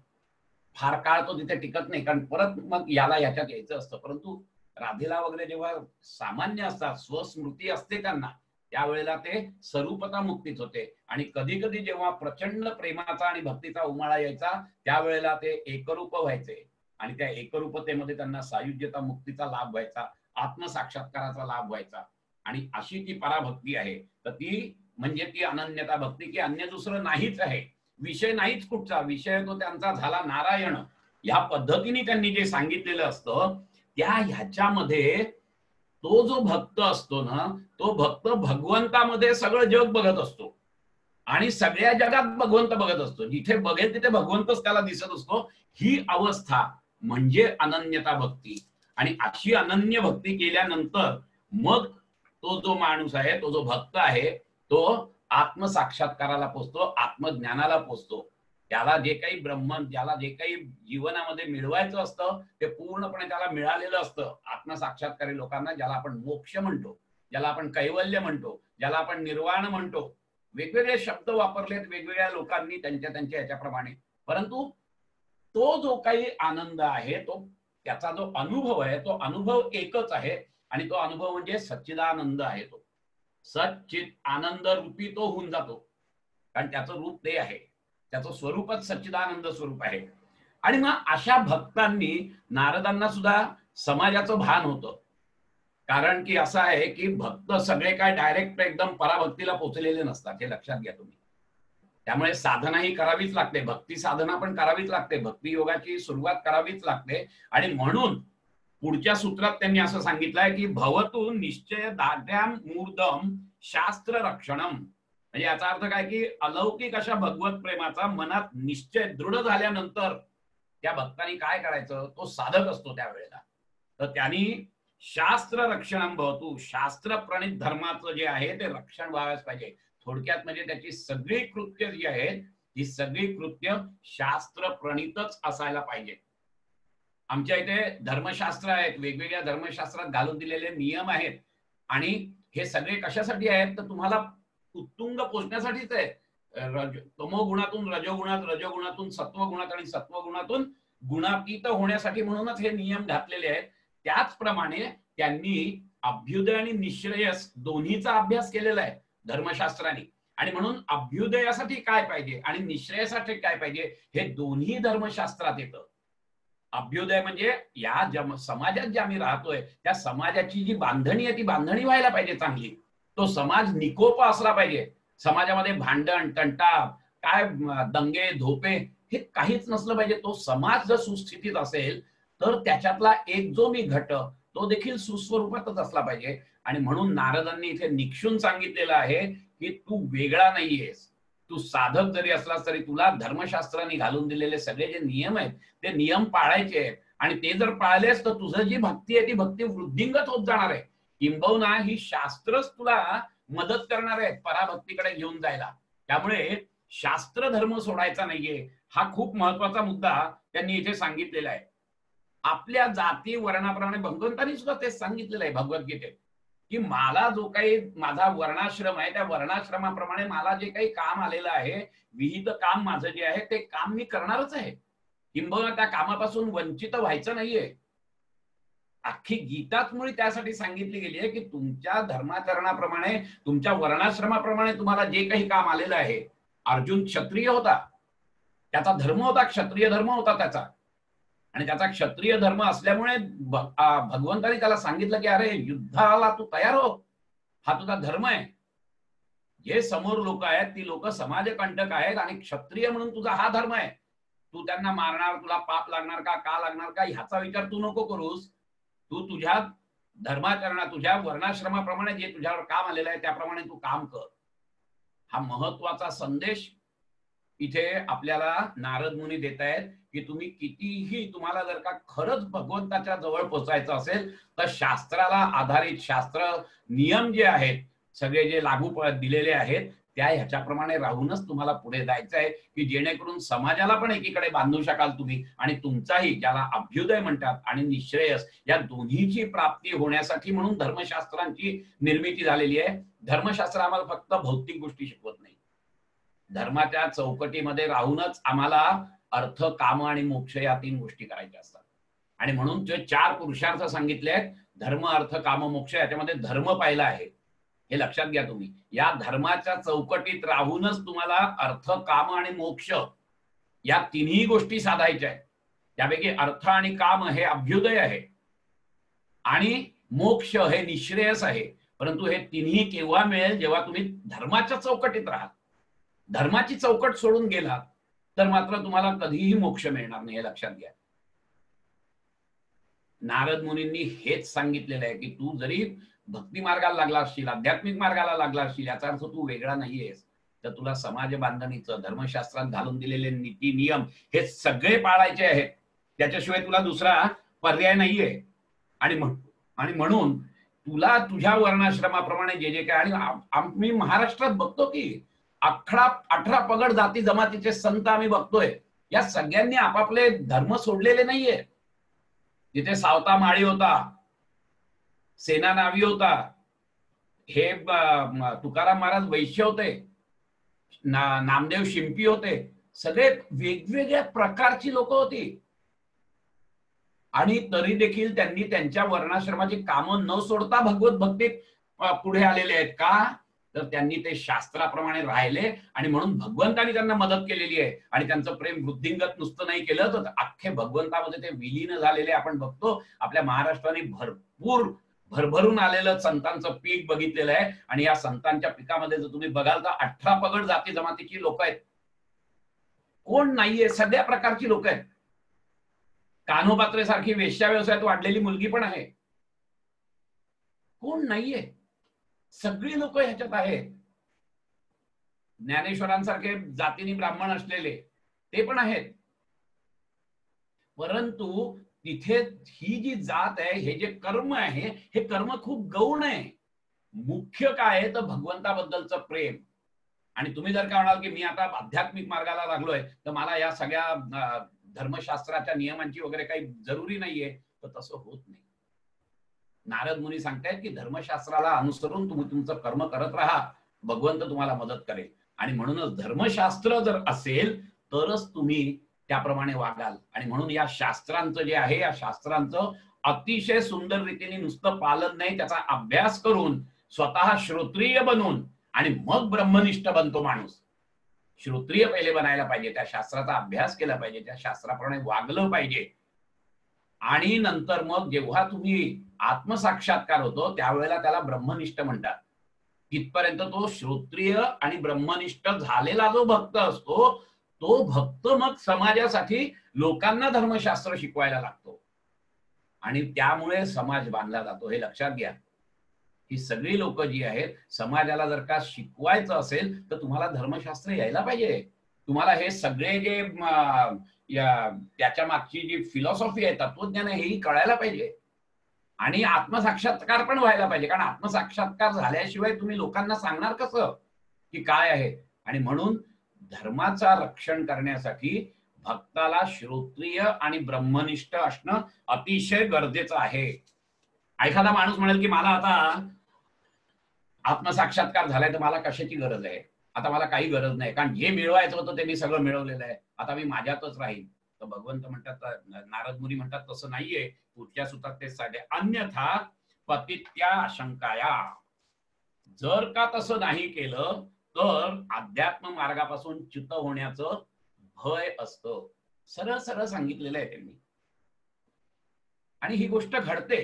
फार काळ तो तिथे टिकत नाही, कारण परत मग याला याच्यात यायचं असतं. परंतु राधेला वगैरे जेव्हा सामान्य असतात, स्वस्मृती असते त्यांना, त्यावेळेला ते स्वरूपता मुक्तीच होते. आणि कधी कधी जेव्हा प्रचंड प्रेमाचा आणि भक्तीचा उमाळा यायचा त्यावेळेला ते एकरूप व्हायचे. आणि त्या एकरूपतेमध्ये त्यांना सायुज्यता मुक्तीचा लाभ व्हायचा, आत्मसाक्षात्काराचा लाभ व्हायचा. आणि अशी ती पराभक्ती आहे. तर ती म्हणजे ती अनन्यता भक्ती, की अन्य दुसरं नाहीच आहे, विषय नाहीच कुठचा, विषय तो त्यांचा झाला नारायण. ह्या पद्धतीने त्यांनी जे सांगितलेलं असतं त्या ह्याच्यामध्ये तो जो भक्त असतो ना, तो भक्त भगवंतामध्ये सगळं जग बघत असतो आणि सगळ्या जगात भगवंत बघत असतो. जिथे बघेल तिथे भगवंतच त्याला दिसत असतो. ही अवस्था म्हणजे अनन्यता भक्ती. आणि अशी अनन्य भक्ती केल्यानंतर मग तो जो माणूस आहे, तो जो भक्त आहे, तो आत्मसाक्षात्काराला पोचतो, आत्मज्ञानाला पोचतो. त्याला जे काही ज्याला जे काही जीवनामध्ये मिळवायचं असतं ते पूर्णपणे त्याला मिळालेलं असतं. आत्मसाक्षात्कारी लोकांना, ज्याला आपण मोक्ष म्हणतो, ज्याला आपण कैवल्य म्हणतो, ज्याला आपण निर्वाण म्हणतो, वेगवेगळे शब्द वापरलेत वेगवेगळ्या लोकांनी त्यांच्या त्यांच्या याच्याप्रमाणे. परंतु तो जो काही आनंद आहे, तो त्याचा जो अनुभव आहे, तो अनुभव एकच आहे. आणि तो अनुभव म्हणजे सच्चिदानंद आहे. तो सच्चित आनंद रूपी तो होऊन जातो, कारण त्याचं रूप ते आहे, त्याचं स्वरूपच सच्चिदानंद स्वरूप आहे. आणि मग अशा भक्तांनी, नारदांना सुद्धा समाजाचं भान होतं. कारण की असं आहे की भक्त सगळे काय डायरेक्ट एकदम पराभक्तीला पोचलेले नसतात, हे लक्षात घ्या तुम्ही. त्यामुळे साधना ही करावीच लागते, भक्ती साधना पण करावीच लागते, भक्ती योगाची सुरुवात करावीच लागते. आणि म्हणून पुढच्या सूत्रात त्यांनी असं सांगितलंय की भवतु निश्चय दाढ्याम मूर्धम शास्त्र रक्षणम. म्हणजे याचा अर्थ काय की अलौकिक अशा भगवत प्रेमाचा मनात निश्चय दृढ झाल्यानंतर त्या भक्तांनी काय करायचं, तो साधक असतो त्यावेळेला. तर त्यांनी शास्त्र रक्षणम भवतु, शास्त्र प्रणित धर्माचं जे आहे ते रक्षण व्हायच पाहिजे. थोडक्यात म्हणजे त्याची सगळी कृत्य जी आहेत, ही सगळी कृत्य शास्त्र प्रणितच असायला पाहिजे. आमच्या इथे धर्मशास्त्र आहेत, वेगवेगळ्या धर्मशास्त्रात घालून दिलेले नियम आहेत. आणि हे सगळे कशासाठी आहेत, तर तुम्हाला उत्तुंग पोचण्यासाठीच आहे. तमोगुणातून रजोगुणात, रजोगुणातून सत्वगुणात आणि सत्वगुणातून गुणातीत होण्यासाठी म्हणूनच हे नियम घातलेले आहेत. त्याचप्रमाणे त्यांनी अभ्युदय आणि निःश्रेयस दोन्हीचा अभ्यास केलेला आहे धर्मशास्त्राने. आणि म्हणून अभ्युदयासाठी काय पाहिजे आणि निःश्रेयसाठी काय पाहिजे हे दोन्ही धर्मशास्त्रात येतं. अभ्युदय म्हणजे या समाजात जे आम्ही राहतोय त्या समाजाची जी बांधणी आहे ती बांधणी व्हायला पाहिजे चांगली. तो समाज निकोप असला पाहिजे. समाजामध्ये भांडण तंटा, काय दंगे धोपे हे काहीच नसलं पाहिजे. तो समाज जर सुस्थितीत असेल तर त्याच्यातला एक जो मी घट तो देखील सुस्वरूपातच असला पाहिजे. आणि म्हणून नारदांनी इथे निक्षून सांगितलेलं आहे की तू वेगळा नाहीयेस, तू साधक जरी असलास तरी तुला धर्मशास्त्राने घालून दिलेले सगळे जे नियम आहेत ते नियम पाळायचे आहेत. आणि ते जर पाळलेस तर तुझं जी भक्ती आहे ती भक्ती वृद्धिंगत होत जाणार आहे. किंबहुना ही शास्त्रच तुला मदत करणार आहेत पराभक्तीकडे घेऊन जायला. त्यामुळे शास्त्र धर्म सोडायचा नाहीये, हा खूप महत्वाचा मुद्दा त्यांनी इथे सांगितलेला आहे. आपल्या जाती वर्णाप्रमाणे भगवंतांनी सुद्धा तेच सांगितलेलं आहे भगवद्गीतेत, की मला जो काही माझा वर्णाश्रम आहे त्या वर्णाश्रमाप्रमाणे मला जे काही काम आलेलं आहे, विहित काम माझं जे आहे ते काम मी करणारच आहे. किंबहुना त्या कामापासून वंचित व्हायचं नाहीये. अख्खी गीताच मुळे त्यासाठी सांगितली गेली आहे की तुमच्या धर्माचरणाप्रमाणे, तुमच्या वर्णाश्रमाप्रमाणे तुम्हाला जे काही काम आलेलं आहे. अर्जुन क्षत्रिय होता, त्याचा धर्म होता, क्षत्रिय धर्म होता त्याचा. आणि त्याचा क्षत्रिय धर्म असल्यामुळे भगवंतांनी त्याला सांगितलं की अरे युद्धाला तू तयार हो, हा तुझा धर्म आहे. जे समोर लोक आहेत ती लोक समाजकंटक आहेत आणि क्षत्रिय म्हणून तुझा हा धर्म आहे. तू त्यांना मारणार, तुला पाप लागणार का लागणार का ह्याचा विचार तू नको करूस. तू तुझ्या धर्माचरणा, तुझ्या वर्णाश्रमाप्रमाणे जे तुझ्यावर काम आलेलं आहे त्याप्रमाणे तू काम कर. हा महत्वाचा संदेश इथे आपल्याला नारद मुनी देत आहेत की तुम्ही कितीही, तुम्हाला जर का खरंच भगवंताच्या जवळ पोहोचायचं असेल तर शास्त्राला आधारित शास्त्र नियम जे आहेत सगळे जे लागू दिलेले आहेत त्या ह्याच्याप्रमाणे राहूनच तुम्हाला पुढे जायचं आहे, की जेणेकरून समाजाला पण एकीकडे बांधू शकाल तुम्ही आणि तुमचाही, ज्याला अभ्युदय म्हणतात आणि निःश्रेयस, या दोन्हीची प्राप्ती होण्यासाठी म्हणून धर्मशास्त्रांची निर्मिती झालेली आहे. धर्मशास्त्र आम्हाला फक्त भौतिक गोष्टी शिकवत नाही, धर्माच्या चौकटीमध्ये राहूनच आम्हाला अर्थ, काम आणि मोक्ष या 3 गोष्टी करायच्या असतात. आणि म्हणून जे 4 पुरुषार्थ सांगितले आहेत, धर्म अर्थ काम मोक्ष, याच्यामध्ये धर्म पाहिला आहे, हे लक्षात घ्या तुम्ही. या धर्माच्या चौकटीत राहूनच तुम्हाला अर्थ, काम आणि मोक्ष या 3ही गोष्टी साधायच्या आहेत. त्यापैकी अर्थ आणि काम हे अभ्युदय आहे आणि मोक्ष हे निश्रेयस आहे. परंतु हे तिन्ही केव्हा मिळेल? जेव्हा तुम्ही धर्माच्या चौकटीत राहाल. धर्माची चौकट सोडून गेलात तर मात्र तुम्हाला कधीही मोक्ष मिळणार नाही, हे लक्षात घ्या. नारद मुनींनी हेच सांगितलेलं आहे की तू जरी भक्ती मार्गाला लागला असशील, आध्यात्मिक मार्गाला लागला असशील, याचा अर्थ तू वेगळा नाहीयेस. तर तुला समाज बांधणीचं, धर्मशास्त्रात घालून दिलेले नीती नियम हे सगळे पाळायचे आहेत. त्याच्याशिवाय तुला दुसरा पर्याय नाहीये. आणि म्हणून तुला तुझ्या वर्णाश्रमाप्रमाणे जे जे काय, आणि आम्ही महाराष्ट्रात बघतो की 18 पगड जाती जमातीचे संत आम्ही बघतोय. या सगळ्यांनी आपापले धर्म सोडलेले नाहीये. जिथे सावता माळी होता, सेना नावी होता, हे तुकाराम महाराज वैश्य होते, नामदेव शिंपी होते, सगळे वेगवेगळ्या प्रकारची लोक होती. आणि तरी देखील त्यांनी त्यांच्या वर्णाश्रमाची कामं न सोडता भगवत भक्तीत पुढे आलेले आहेत. का? तर त्यांनी ते शास्त्राप्रमाणे राहिले आणि म्हणून भगवंतानी त्यांना मदत केलेली आहे. आणि त्यांचं प्रेम वृद्धिंगत नुसतं नाही केलं तर अख्खे भगवंतामध्ये ते विलीन झालेले आपण बघतो. आपल्या महाराष्ट्राने भरपूर भरभरून आलेलं संतांचं पीक बघितलेलं आहे. आणि या संतांच्या पिकामध्ये जर तुम्ही बघाल तर 18 पगड जाती जमातीची लोक आहेत. कोण नाहीये, सगळ्या प्रकारची लोक आहेत. कान्होपात्रे सारखी वेश्या व्यवसायात वाढलेली मुलगी पण आहे. कोण नाहीये, सगळी लोक ह्याच्यात आहेत. ज्ञानेश्वरांसारखे जातीने ब्राह्मण असलेले ते पण आहेत. परंतु तिथे ही जी जात आहे, हे जे कर्म आहे, हे कर्म खूप गौण आहे. मुख्य काय आहे तर भगवंताबद्दलचं प्रेम. आणि तुम्ही जर का म्हणाल की मी आता आध्यात्मिक मार्गाला लागलोय तर मला या सगळ्या धर्मशास्त्राच्या नियमांची वगैरे काही जरुरी नाहीये, तर तसं होत नाही. नारद मुनी सांगतायत की धर्मशास्त्राला अनुसरून तुम्ही तुमचं कर्म करत राहा, भगवंत तुम्हाला मदत करेल. आणि म्हणूनच धर्मशास्त्र जर असेल तरच तुम्ही त्याप्रमाणे वागाल. आणि म्हणून या शास्त्रांचं जे आहे, या शास्त्रांचं अतिशय सुंदर रीतीने नुसतं पालन नाही, त्याचा अभ्यास करून स्वतः श्रोत्रिय बनून आणि मग ब्रह्मनिष्ठ बनतो माणूस. श्रोत्रिय पहिले बनायला पाहिजे, त्या शास्त्राचा अभ्यास केला पाहिजे, त्या शास्त्राप्रमाणे वागलं पाहिजे. आणि नंतर मग जेव्हा तुम्ही आत्मसाक्षात्कार होतो त्यावेळेला त्याला ब्रह्मनिष्ठ म्हणतात. तिथपर्यंत तो श्रोत्रिय आणि ब्रह्मनिष्ठ झालेला जो भक्त असतो तो भक्त मग समाजासाठी लोकांना धर्मशास्त्र शिकवायला लागतो आणि त्यामुळे समाज बांधला जातो. हे लक्षात घ्या. ही सगळी लोक जी आहेत, समाजाला जर का शिकवायचं असेल तर तुम्हाला धर्मशास्त्र यायला पाहिजे. तुम्हाला हे सगळे जे त्याच्या मागची जी फिलॉसॉफी आहे, तत्वज्ञान आहे, हेही कळायला पाहिजे. आणि आत्मसाक्षात्कार पण व्हायला पाहिजे. कारण आत्मसाक्षात्कार झाल्याशिवाय तुम्ही लोकांना सांगणार कसं की काय आहे. आणि म्हणून धर्माचा रक्षण करण्यासाठी भक्ताला श्रोत्रिय आणि ब्रह्मनिष्ठ असणं अतिशय गरजेचं आहे. एखादा माणूस म्हणेल की मला आता आत्मसाक्षात्कार झालाय तर मला कशाची गरज आहे, आता मला काही गरज नाही, कारण जे मिळवायचं होतं ते मी सगळं मिळवलेलं आहे, आता मी माझ्यातच राहील. तर भगवंत म्हणतात, नारद मुनी म्हणतात तसं नाहीये. पुढच्या सूत्रात तेच सांगते, अन्यथा पतित्या आशंकाया. जर का तसं नाही केलं तर अध्यात्म मार्गापासून च्युत होण्याचं भय असतं. सरळ सरळ सांगितलेलं आहे त्यांनी. आणि ही गोष्ट घडते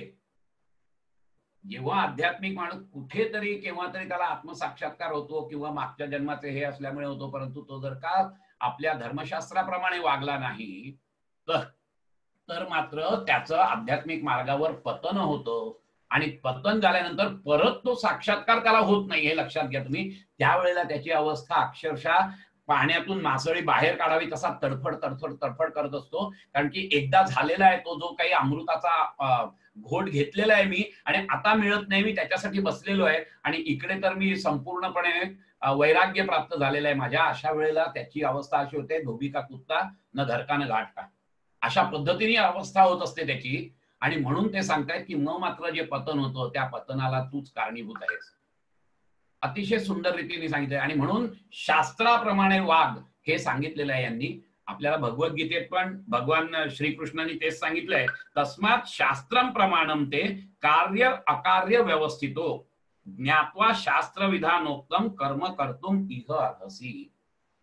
जेव्हा आध्यात्मिक माणूस कुठेतरी केव्हा तरी त्याला आत्मसाक्षात्कार होतो किंवा मागच्या जन्माचे हे असल्यामुळे होतो. परंतु तो जर का आपल्या धर्मशास्त्राप्रमाणे वागला नाही तर मात्र त्याचं आध्यात्मिक मार्गावर पतन होतं. आणि पतन झाल्यानंतर परत तो साक्षात्कार त्याला होत नाही, हे लक्षात घ्या तुम्ही. त्यावेळेला त्याची अवस्था अक्षरशः पाण्यातून मासळी बाहेर काढावी तसा तडफड तडफड तडफड करत असतो. कारण की एकदा झालेला आहे तो जो काही अमृताचा घोट घेतलेला आहे मी, आणि आता मिळत नाही, मी त्याच्यासाठी बसलेलो आहे, आणि इकडे तर मी संपूर्णपणे वैराग्य प्राप्त झालेलं आहे माझ्या. अशा वेळेला त्याची अवस्था अशी होते, धोबी का कुत्ता न घर का न घाट का, अशा पद्धतीने अवस्था होत असते त्याची. आणि म्हणून ते सांगतायत की न मात्र जे पतन होतं त्या पतनाला तूच कारणीभूत आहेस. अतिशय सुंदर रीतीने सांगितलंय. आणि म्हणून शास्त्राप्रमाणे वाग हे सांगितलेलं आहे यांनी आपल्याला. भगवद्गीतेत पण भगवान श्रीकृष्णांनी तेच सांगितलंय, तस्मात शास्त्रम प्रमाणम ते कार्य अकार्य व्यवस्थितो ज्ञात्वा शास्त्र विधानोक्तम कर्म कर्तुम इह अर्हसी.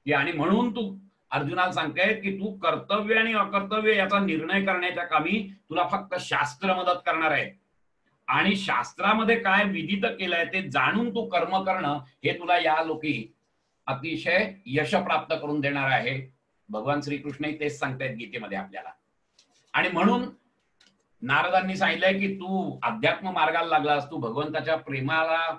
आणि म्हणून तू अर्जुनाला सांगतायत की तू कर्तव्य आणि अकर्तव्य याचा निर्णय करण्याच्या कामी तुला फक्त शास्त्र मदत करणार आहे, आणि शास्त्रामध्ये काय विधित केलंय ते जाणून तू कर्म करणं हे तुला या लोकी अतिशय यश प्राप्त करून देणार आहे. भगवान श्रीकृष्णही तेच सांगतायत गीतेमध्ये आपल्याला. आणि म्हणून नारदांनी सांगितलंय की तू अध्यात्म मार्गाला लागलास, तू भगवंताच्या प्रेमाला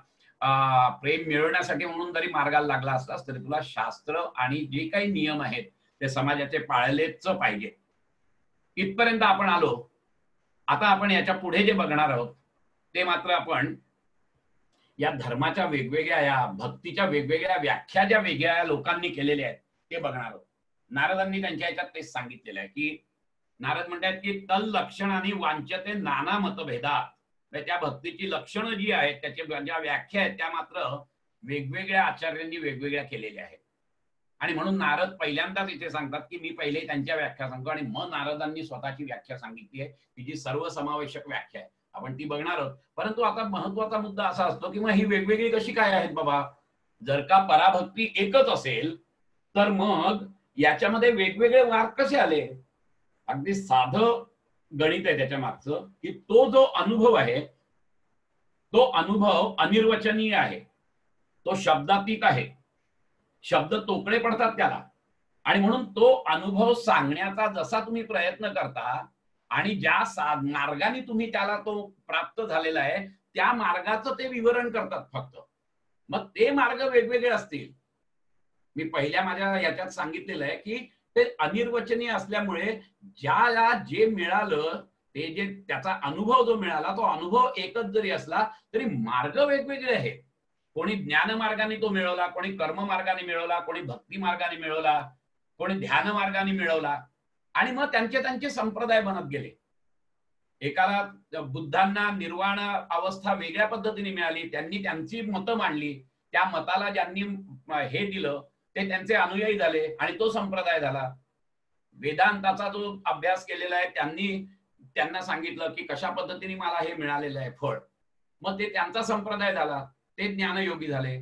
प्रेम मिळवण्यासाठी म्हणून जरी मार्गाला लागला असतास तरी तुला शास्त्र आणि जे काही नियम आहेत ते समाजाचे पाळलेच पाहिजे. इथपर्यंत आपण आलो. आता आपण याच्या पुढे जे बघणार आहोत ते मात्र आपण या धर्माच्या वेगवेगळ्या, या भक्तीच्या वेगवेगळ्या व्याख्या ज्या वेगळ्या लोकांनी केलेल्या आहेत ते बघणार आहोत. नारदांनी त्यांच्या ह्याच्यात तेच सांगितलेलं आहे की नारद म्हणतात की तल लक्षणाने वांचते नाना मतभेदा. त्या भक्तीची लक्षणं जी आहेत त्याच्या ज्या व्याख्या आहेत त्या मात्र वेगवेगळ्या आचार्यांनी वेगवेगळ्या केलेल्या आहेत. आणि म्हणून नारद पहिल्यांदाच इथे सांगतात की मी पहिले त्यांच्या व्याख्या सांगतो आणि मग नारदांनी स्वतःची व्याख्या सांगितली आहे, की जी सर्वसमावेशक व्याख्या आहे. आपण ती बघणार आहोत. परंतु आता महत्वाचा मुद्दा असा असतो की मग ही वेगवेगळी कशी काय आहेत बाबा? जर का पराभक्ती एकच असेल तर मग याच्यामध्ये वेगवेगळे मार्ग कसे आले? अगदी साधं गणित आहे त्याच्या मागचं, की तो जो अनुभव आहे तो अनुभव अनिर्वचनीय आहे, तो शब्दातीत आहे, शब्द तोकडे पडतात त्याला. आणि म्हणून तो अनुभव सांगण्याचा जसा तुम्ही प्रयत्न करता आणि ज्या मार्गाने तुम्ही त्याला तो प्राप्त झालेला आहे त्या मार्गाचं ते विवरण करतात फक्त. मग ते मार्ग वेगवेगळे असतील. मी पहिल्या माझ्या याच्यात सांगितलेलं आहे की ते अनिर्वचनीय असल्यामुळे ज्याला जे मिळालं ते जे त्याचा अनुभव जो मिळाला तो अनुभव एकच जरी असला तरी मार्ग वेगवेगळे आहेत. कोणी ज्ञान मार्गाने तो मिळवला, कोणी कर्म मार्गाने मिळवला, कोणी भक्ती मार्गाने मिळवला, कोणी ध्यान मार्गाने मिळवला. आणि मग त्यांचे त्यांचे संप्रदाय बनत गेले. एकाला बुद्धांना निर्वाण अवस्था वेगळ्या पद्धतीने मिळाली, त्यांनी त्यांची मतं मांडली, त्या मताला ज्यांनी हे दिलं ते त्यांचे अनुयायी झाले आणि तो संप्रदाय झाला. वेदांताचा जो अभ्यास केलेला आहे त्यांना सांगितलं की कशा पद्धतीने मला हे मिळालेलं आहे फळ, मग ते त्यांचा संप्रदाय झाला. ते ज्ञानयोगी झाले,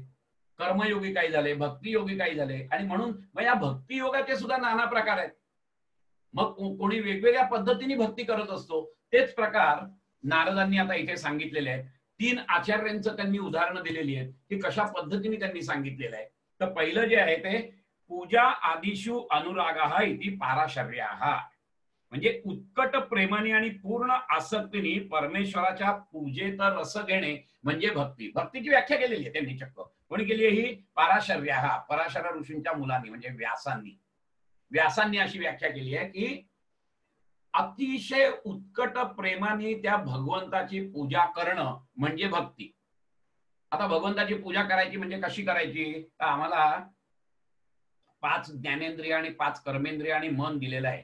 कर्मयोगी काही झाले, भक्तियोगी काही झाले. आणि म्हणून मग या भक्तियोगाचे सुद्धा नाना प्रकार आहेत. मग कोणी वेगवेगळ्या पद्धतीने भक्ती करत असतो. तेच प्रकार नारदांनी आता इथे सांगितलेले आहेत. 3 आचार्यांचं त्यांनी उदाहरणं दिलेली आहेत की कशा पद्धतीने त्यांनी सांगितलेलं आहे. तर पहिलं जे आहे ते पूजा आदिषु अनुरागाः इति पाराशर्याः, म्हणजे उत्कट प्रेमाने आणि पूर्ण आसक्तीने परमेश्वराच्या पूजेत रस घेणे म्हणजे भक्ती. भक्तीची व्याख्या केलेली आहे त्यांनी चक्क. कोणी केली ही? पाराशर्याः, पराशर ऋषींच्या मुलांनी म्हणजे व्यासांनी अशी व्याख्या केली आहे की अतिशय उत्कट प्रेमाने त्या भगवंताची पूजा करणं म्हणजे भक्ती. आता भगवंताची पूजा करायची म्हणजे कशी करायची? तर आम्हाला 5 ज्ञानेंद्रिय आणि 5 कर्मेंद्रिय आणि मन दिलेलं आहे.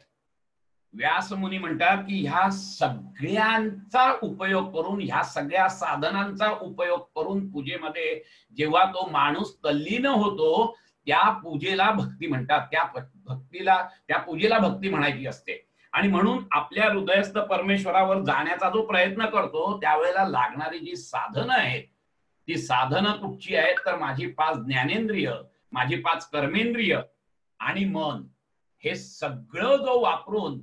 व्यास मुनी म्हणतात की ह्या सगळ्यांचा उपयोग करून, ह्या सगळ्या साधनांचा उपयोग करून पूजेमध्ये जेव्हा तो माणूस तल्लीन होतो त्या पूजेला भक्ती म्हणतात. त्या पूजेला भक्ती म्हणायची असते. आणि म्हणून आपल्या हृदयस्थ परमेश्वरावर जाण्याचा जो प्रयत्न करतो त्यावेळेला लागणारी जी साधनं आहेत ती साधनं कुठची आहेत? तर माझी 5 ज्ञानेंद्रिय, माझी 5 कर्मेंद्रिय आणि मन, हे सगळं जो वापरून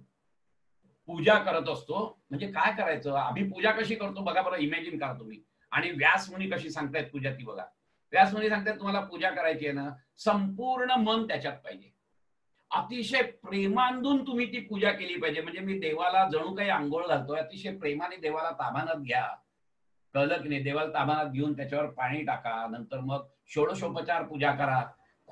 पूजा करत असतो. म्हणजे काय करायचं? आम्ही पूजा कशी करतो बघा बरं, इमॅजिन करा तुम्ही. आणि व्यासमुनी कशी सांगतायत पूजा ती बघा. व्यासमुनी सांगतायत तुम्हाला पूजा करायची आहे ना, संपूर्ण मन त्याच्यात पाहिजे, अतिशय प्रेमांदून तुम्ही ती पूजा केली पाहिजे. म्हणजे मी देवाला जणू काही आंघोळ घालतोय, अतिशय प्रेमाने देवाला ताभानात घ्या, कळलं की नाही? देवाला ताभानात घेऊन त्याच्यावर पाणी टाका, नंतर मग षोडशोपचार पूजा करा.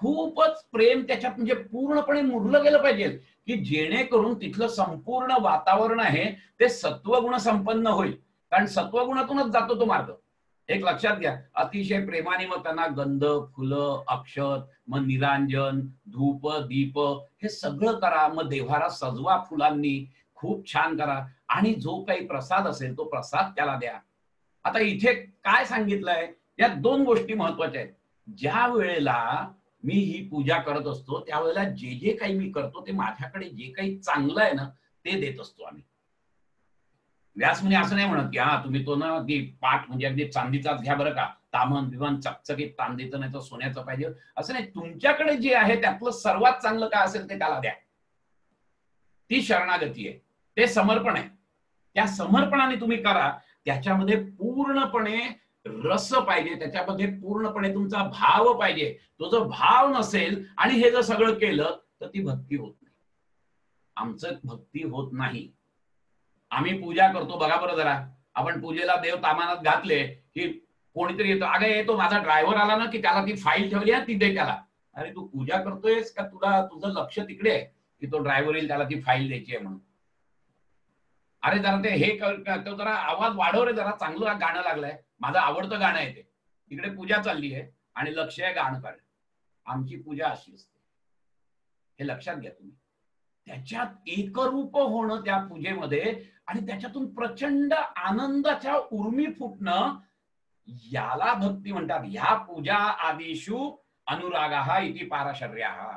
खूपच प्रेम त्याच्यात म्हणजे पूर्णपणे मुरलं गेलं पाहिजे की जेणेकरून तिथलं संपूर्ण वातावरण आहे ते सत्वगुण संपन्न होईल. कारण सत्वगुणातूनच जातो तो मार्ग. एक लक्षात घ्या, अतिशय प्रेमाने मग त्यांना गंध, फुलं, अक्षत, मग निरांजन, धूप, दीप हे सगळं करा. मग देव्हारा सजवा फुलांनी, खूप छान करा. आणि जो काही प्रसाद असेल तो प्रसाद त्याला द्या. आता इथे काय सांगितलंय? या 2 गोष्टी महत्वाच्या आहेत. ज्या वेळेला मी ही पूजा करत असतो त्यावेळेला जे जे काही मी करतो ते माझ्याकडे जे काही चांगलं आहे ना ते देत असतो आम्ही. व्यास म्हणजे असं नाही म्हणत की हा तुम्ही तो ना ती पाठ म्हणजे अगदी चांदीचाच घ्या बरं का, तामन बिमन चकचकीत तांदीचं नाही तर सोन्याचं पाहिजे असं नाही. तुमच्याकडे जे आहे त्यातलं सर्वात चांगलं काय असेल ते त्याला द्या. ती शरणागती आहे, ते समर्पण आहे. त्या समर्पणाने तुम्ही करा. त्याच्यामध्ये पूर्णपणे रस पाहिजे, त्याच्यामध्ये पूर्णपणे तुमचा भाव पाहिजे. तो जर भाव नसेल आणि हे जर सगळं केलं तर ती भक्ती होत नाही. आमचं भक्ती होत नाही. आम्ही पूजा करतो, बघा बरं जरा, आपण पूजेला देव तामानात घातले की कोणीतरी येतो, अगं येतो माझा ड्रायव्हर आला ना की त्याला ती फाईल ठेवली आहे ती दे त्याला. अरे तू पूजा करतोयस का तुला तुझं लक्ष तिकडे आहे की तो ड्रायव्हर येईल त्याला ती फाईल द्यायची आहे म्हणून? अरे जरा ते हे तो जरा आवाज वाढव रे, जरा चांगलं गाणं लागलंय, माझं आवडतं गाणं आहे ते, इकडे पूजा चालली आहे आणि लक्ष आहे गाणं काढ. आमची पूजा अशी असते, हे लक्षात घ्या तुम्ही. त्याच्यात एकरूप होणं त्या पूजेमध्ये आणि त्याच्यातून प्रचंड आनंदाच्या उर्मी फुटणं, याला भक्ती म्हणतात. ह्या पूजा आदिषु अनुरागाः इति पारशर्याः.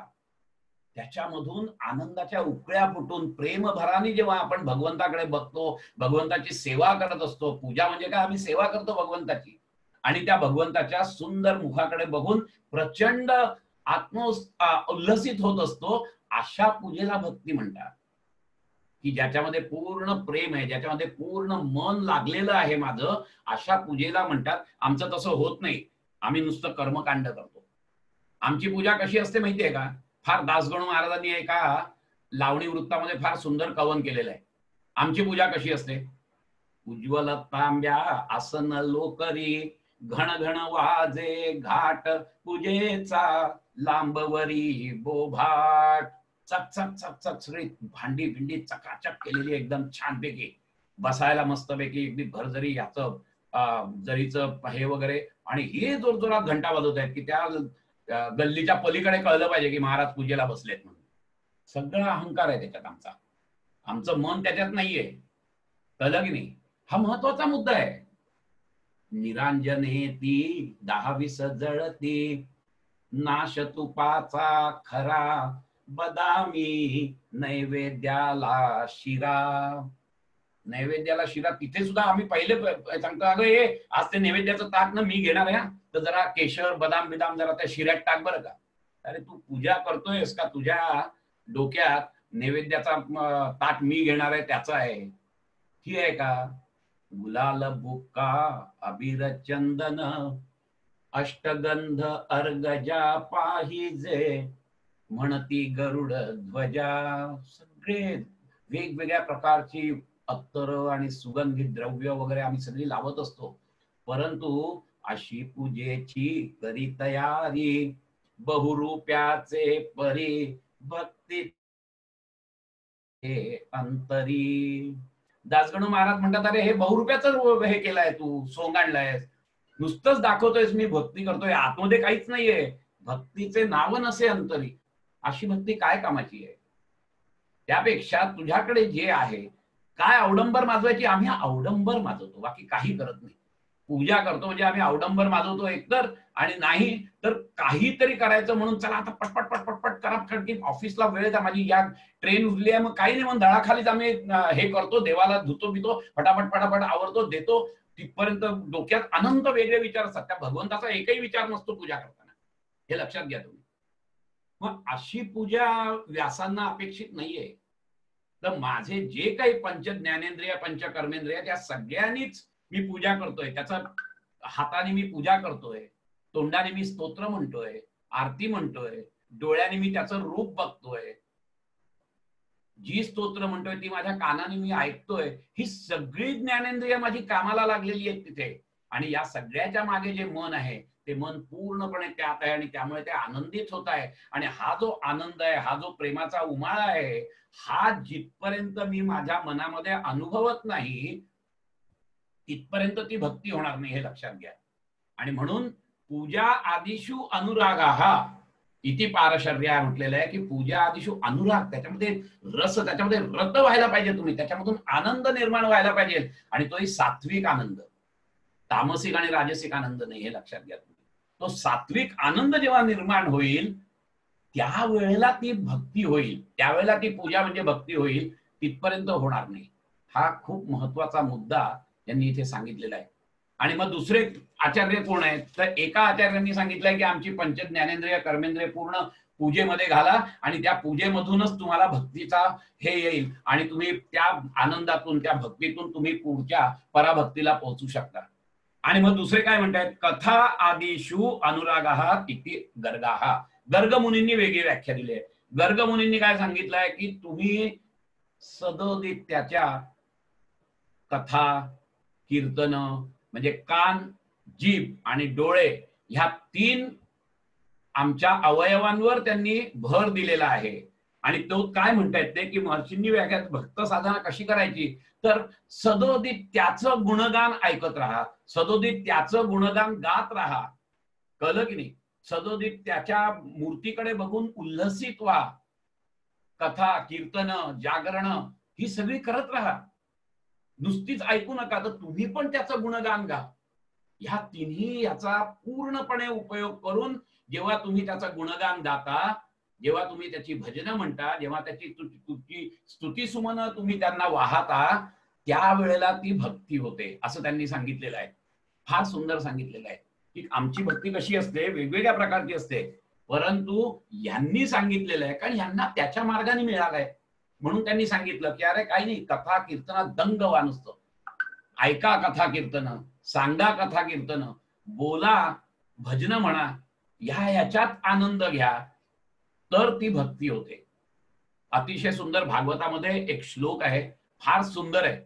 त्याच्यामधून आनंदाच्या उकळ्या फुटून प्रेमभराने जेव्हा आपण भगवंताकडे बघतो, भगवंताची सेवा करत असतो. पूजा म्हणजे काय, आम्ही सेवा करतो भगवंताची, आणि त्या भगवंताच्या सुंदर मुखाकडे बघून प्रचंड उल्लसित होत असतो. अशा पूजेला भक्ती म्हणतात, की ज्याच्यामध्ये पूर्ण प्रेम आहे, ज्याच्यामध्ये पूर्ण मन लागलेलं आहे माझं, अशा पूजेला म्हणतात. आमचं तसं होत नाही, आम्ही नुसतं कर्मकांड करतो. आमची पूजा कशी असते माहितीये का? फार दासगणू महाराजांनी एका लावणी वृत्तामध्ये फार सुंदर कवन केलेलं आहे. आमची पूजा कशी असते? उज्ज्वल तांब्या आसन लोकरी, घण घण वाजे घाट पूजेचा, लांबवरी बोभाट, चक चक चक चक सगळी भांडी भिंडी चकाचक केलेली एकदम छानपैकी, बसायला मस्तपैकी अगदी भरजरी याचं जरीचं हे वगैरे, आणि हे जोरजोरात घंटा वाजवत आहेत की त्या गल्लीच्या पलीकडे कळलं पाहिजे की महाराज पूजेला बसलेत म्हणून. सगळा अहंकार आहे त्याच्यात आमचा, आमचं मन त्याच्यात नाहीये. कळलं की नाही? हा महत्वाचा मुद्दा आहे. निरांजने ती 10-20 जळती, नाश तुपाचा खरा, बदामी नैवेद्याला शिरा. नैवेद्याला शिरा तिथे सुद्धा आम्ही पहिले सांगतो, अगं हे आज ते नैवेद्याचं ताट ना मी घेणार आहे, तर जरा केशर बदाम बिदाम जरा त्या शिऱ्यात टाक बरं का. अरे तू पूजा करतोयस का? तुझ्या डोक्यात नैवेद्याचा ताट मी घेणार आहे त्याचा आहे, ही आहे का? गुलाल बुक्का अबीर चंदन, अष्टगंध अर्गजा पाहिजे, म्हणती गरुड ध्वजा. सगळे वेगवेगळ्या प्रकारची अत्तर आणि सुगंधी द्रव्य वगैरे आम्ही सगळी लावत असतो. परंतु अशी पूजेची करी तयारी, बहुरूप्याचे परी भक्ती अंतरी. दासगणू महाराज म्हणतात, अरे हे बहुरूप्याचं हे केलंय, तू सोंग आणलंयस, नुसतंच दाखवतोयस मी भक्ती करतोय, आतमध्ये काहीच नाहीये, भक्तीचे नाव नसे अंतरी. अशी भक्ती काय कामाची आहे? त्यापेक्षा तुझ्याकडे जे आहे, काय अवडंबर माजवायची, आम्ही अवडंबर माजवतो, बाकी काही करत नाही. पूजा करतो म्हणजे आम्ही अवडंबर माजवतो एकतर, आणि नाही तर काहीतरी करायचं म्हणून चला आता पटपट पटपट पट करा, की ऑफिसला वेळ द्या, माझी या ट्रेन उरली आहे, मग काही नाही, मग दळाखालीच आम्ही हे करतो, देवाला धुतो बितो, फटाफट फटाफट आवरतो देतो. तिथपर्यंत डोक्यात अनंत वेगळे विचार असतात, त्या भगवंताचा एकही विचार नसतो पूजा करताना, हे लक्षात घ्या तुम्ही. मग अशी पूजा व्यासांना अपेक्षित नाहीये. तर माझे जे काही पंच ज्ञानेंद्रिय पंच कर्मेंद्रिय त्या सगळ्यांनीच मी पूजा करतोय, त्याचा हाताने मी पूजा करतोय, तोंडाने मी स्तोत्र म्हणतोय, आरती म्हणतोय, डोळ्याने मी त्याचं रूप बघतोय, जी स्तोत्र म्हणतोय ती माझ्या कानाने मी ऐकतोय. ही सगळी ज्ञानेंद्रिय माझी कामाला लागलेली आहेत तिथे, आणि या सगळ्याच्या मागे जे मन आहे ते मन पूर्णपणे त्यात आहे, आणि त्यामुळे ते आनंदित होत आहे. आणि हा जो आनंद आहे, हा जो प्रेमाचा उमाळा आहे, हा जिथपर्यंत मी माझ्या मनामध्ये अनुभवत नाही तिथपर्यंत ती भक्ती होणार नाही, हे लक्षात घ्या. आणि म्हणून पूजा आदिषु अनुरागाः इति पारशर्या म्हटलेलं आहे, की पूजा आदिषु अनुराग, त्याच्यामध्ये रस, त्याच्यामध्ये रत व्हायला पाहिजे तुम्ही, त्याच्यामधून आनंद निर्माण व्हायला पाहिजे, आणि तोही सात्विक आनंद, तामसिक आणि राजसिक आनंद नाही, हे लक्षात घ्या तुम्ही. तो सात्विक आनंद जेव्हा निर्माण होईल त्यावेळेला ती भक्ती होईल, त्यावेळेला ती पूजा म्हणजे भक्ती होईल, तिथपर्यंत होणार नाही. हा खूप महत्वाचा मुद्दा त्यांनी इथे सांगितलेला आहे. आणि मग दुसरे आचार्य कोण आहेत तर एका आचार्यांनी सांगितलंय की आमची पंच ज्ञानेंद्रिय कर्मेंद्रिय पूर्ण पूजेमध्ये घाला आणि त्या पूजेमधूनच तुम्हाला भक्तीचा हे येईल आणि तुम्ही त्या आनंदातून त्या भक्तीतून तुम्ही पुढच्या पराभक्तीला पोहोचू शकता. आणि मग दुसरे काय म्हणतात कथा आदिशु अनुरागाहा इति गर्गाहा. गर्ग मुनींनी वेगळी व्याख्या दिली आहे. गर्ग मुनींनी काय सांगितलंय की तुम्ही सदोदित त्याच्या कथा कीर्तन म्हणजे कान जीभ आणि डोळे ह्या 3 आमच्या अवयवांवर त्यांनी भर दिलेला आहे. आणि तो काय म्हणतायत ते की महर्षींनी व्याख्यात भक्त साधना कशी करायची तर सदोदित त्याचं गुणगान ऐकत राहा, सदोदित त्याचं गुणगान गात राहा. कळलं की नाही? सदोदित त्याच्या मूर्तीकडे बघून उल्हसित व्हा. कथा कीर्तन जागरण ही सगळी करत राहा, नुसतीच ऐकू नका. तर तुम्ही पण त्याचं गुणगान गा. ह्या तिन्ही याचा पूर्णपणे उपयोग करून जेव्हा तुम्ही त्याचं गुणगान गाता, जेव्हा तुम्ही त्याची भजनं म्हणता, जेव्हा त्याची स्तुती सुमन तुम्ही त्यांना वाहता, त्यावेळेला ती भक्ती होते असं त्यांनी सांगितलेलं आहे. फार सुंदर सांगितलेलं आहे की आमची भक्ती कशी असते, वेगवेगळ्या प्रकारची असते, परंतु यांनी सांगितलेलं आहे कारण यांना त्याच्या मार्गाने मिळालाय म्हणून त्यांनी सांगितलं की अरे काही नाही, कथा कीर्तनात दंग व्हा, नुसतं ऐका कथा कीर्तन, सांगा कथा कीर्तन, बोला, भजन म्हणा, ह्याच्यात आनंद घ्या, तर ती भक्ती होते. अतिशय सुंदर भागवतामध्ये एक श्लोक आहे, फार सुंदर आहे.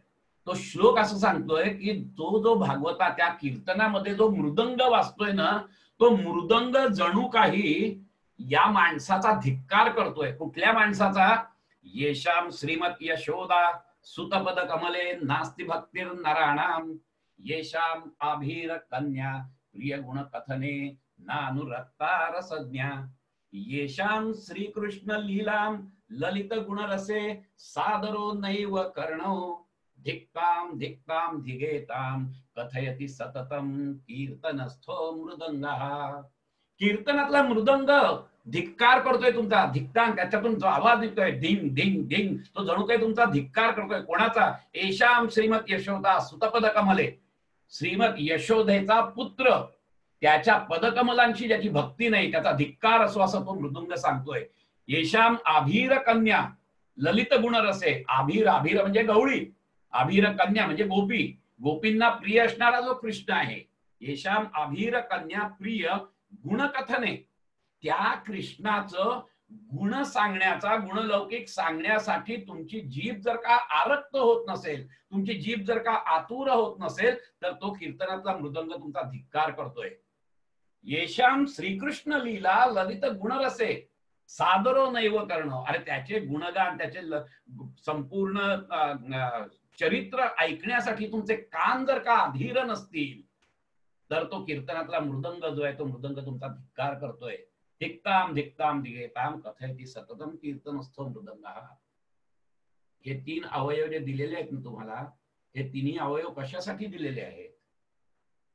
तो श्लोक असं सांगतोय की जो भागवता त्या कीर्तनामध्ये जो मृदंग वाजतोय ना, तो मृदंग जणू काही या माणसाचा धिक्कार करतोय. कुठल्या माणसाचा? येशाम श्रीमत यशोदा सुतपद कमले नास्ति भक्तीर नराणाम येशाम आभीर कन्या प्रिय गुण कथने नानुरक्ता रसज्ञा येशाम श्रीकृष्ण लीलाम ललित गुणरसे सादरो नैव कर्णो धिक्ताम धिक्ताम धिगेताम कथयति सततम कीर्तनस्थो मृदंगः. कीर्तनातला मृदंग धिक्कार करतोय तुमचा, धिक्तांग, त्याच्यातून जो आवाज निघतोय धिंग धिंग धिंग, तो जणू काही तुमचा धिक्कार करतोय. कोणाचा? येशाम श्रीमत यशोदा सुतपद कमले. श्रीमत यशोदेचा पुत्र, त्याच्या पदकमलांची ज्याची भक्ती नाही त्याचा धिक्कार असो असं तो मृदुंग सांगतोय. येशाम आभीर कन्या ललित गुणरसे. आभीर, आभीर म्हणजे गवळी, आभीर कन्या म्हणजे गोपी, गोपींना प्रिय असणारा जो कृष्ण आहे. येशाम आभीर कन्या प्रिय गुणकथने. त्या कृष्णाचं गुण सांगण्याचा, गुणलौकिक सांगण्यासाठी तुमची जीभ जर का आरक्त होत नसेल, तुमची जीभ जर का आतुर होत नसेल, तर तो कीर्तनातला मृदंग तुमचा धिक्कार करतोय. येशाम श्रीकृष्ण लीला ललित गुणरसे सादरो नैव करणं. अरे त्याचे गुणगान, त्याचे संपूर्ण चरित्र ऐकण्यासाठी तुमचे कान जर का अधीर नसतील, तर तो कीर्तनातला मृदंग जो आहे तो मृदंग तुमचा धिक्कार करतोय. धिक्ताम धिक्ताम धिगेताम कथयति सततम कीर्तनस्थो मृदंगः. हे 3 अवयव जे दिलेले आहेत ना तुम्हाला, हे तिन्ही अवयव कशासाठी दिलेले आहेत?